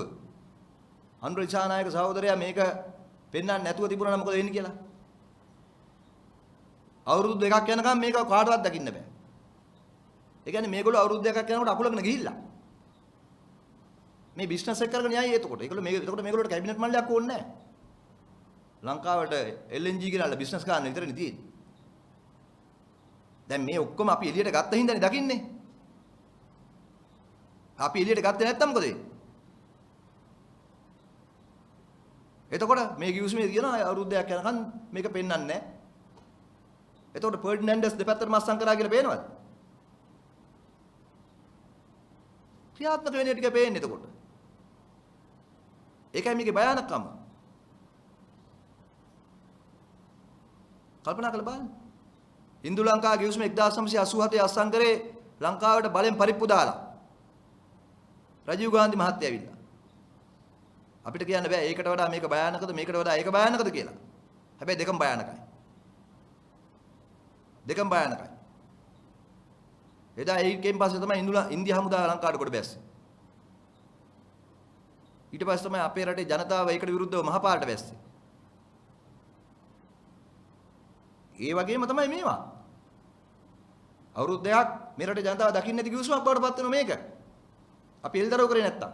අනුර දිසානායක සහෝදරයා මේක පෙන්වන්න නැතුව තිබුණා නම් මොකද වෙන්නේ කියලා. අවුරුදු 2ක් යනකම් මේක කාටවත් දකින්න බෑ. ඒ කියන්නේ මේගොල්ලෝ අවුරුදු 2ක් යනකොට අකුලගෙන ගිහිල්ලා. මේ බිස්නස් එක කරගෙන යයි එතකොට. ඒගොල්ලෝ එතකොට මේගොල්ලෝට කැබිනට් මණ්ඩලයක් ඕනේ නැහැ. ලංකාවට LNG ගෙනල්ලා බිස්නස් කරන්න විතරනේ තියෙන්නේ. දැන් මේ ඔක්කොම අපි එළියට ගත්ත හින්දානේ දකින්නේ. අපි එළියට ගත්තේ නැත්තම් මොකද වෙන්නේ? එතකොට මේ කිව්සුමේ කියන අවුරුද්දයක් යනකම් මේක පෙන්වන්නේ නැහැ. එතකොට ෆර්ඩිනැන්ඩස් දෙපැත්තට මස්සම් කරා කියලා පේනවද? ක්‍රියාත්මක වෙන ටික පේන්නේ එතකොට. ඒකයි මේකේ භයානකම. කල්පනා කරලා බලන්න. ඉන්දු ලංකා කිව්සුම 1987 අස්සම් කරේ ලංකාවට බලෙන් පරිප්පු දාලා. රජීව් ගාන්ධි මහත්තයා ඇවිල්ලා. අපිට කියන්න බෑ ඒකට වඩා මේක භයානකද මේකට වඩා ඒක භයානකද කියලා. හැබැයි දෙකම භයානකයි. දෙකම භයානකයි. එදා ඒකෙන් පස්සේ තමයි ඉන්දියා හමුදාව ලංකාවට කොට බැස්සේ. ඊට පස්සේ තමයි අපේ රටේ ජනතාව ඒකට විරුද්ධව මහපාරට බැස්සේ. ඒ වගේම තමයි මේවා. අවුරුදු 2ක් මේ රටේ ජනතාව දකින්න නැති කිව්සුමක් බවට පත් වෙනවා මේක. අපි එල්දරව් කරේ නැත්තම්.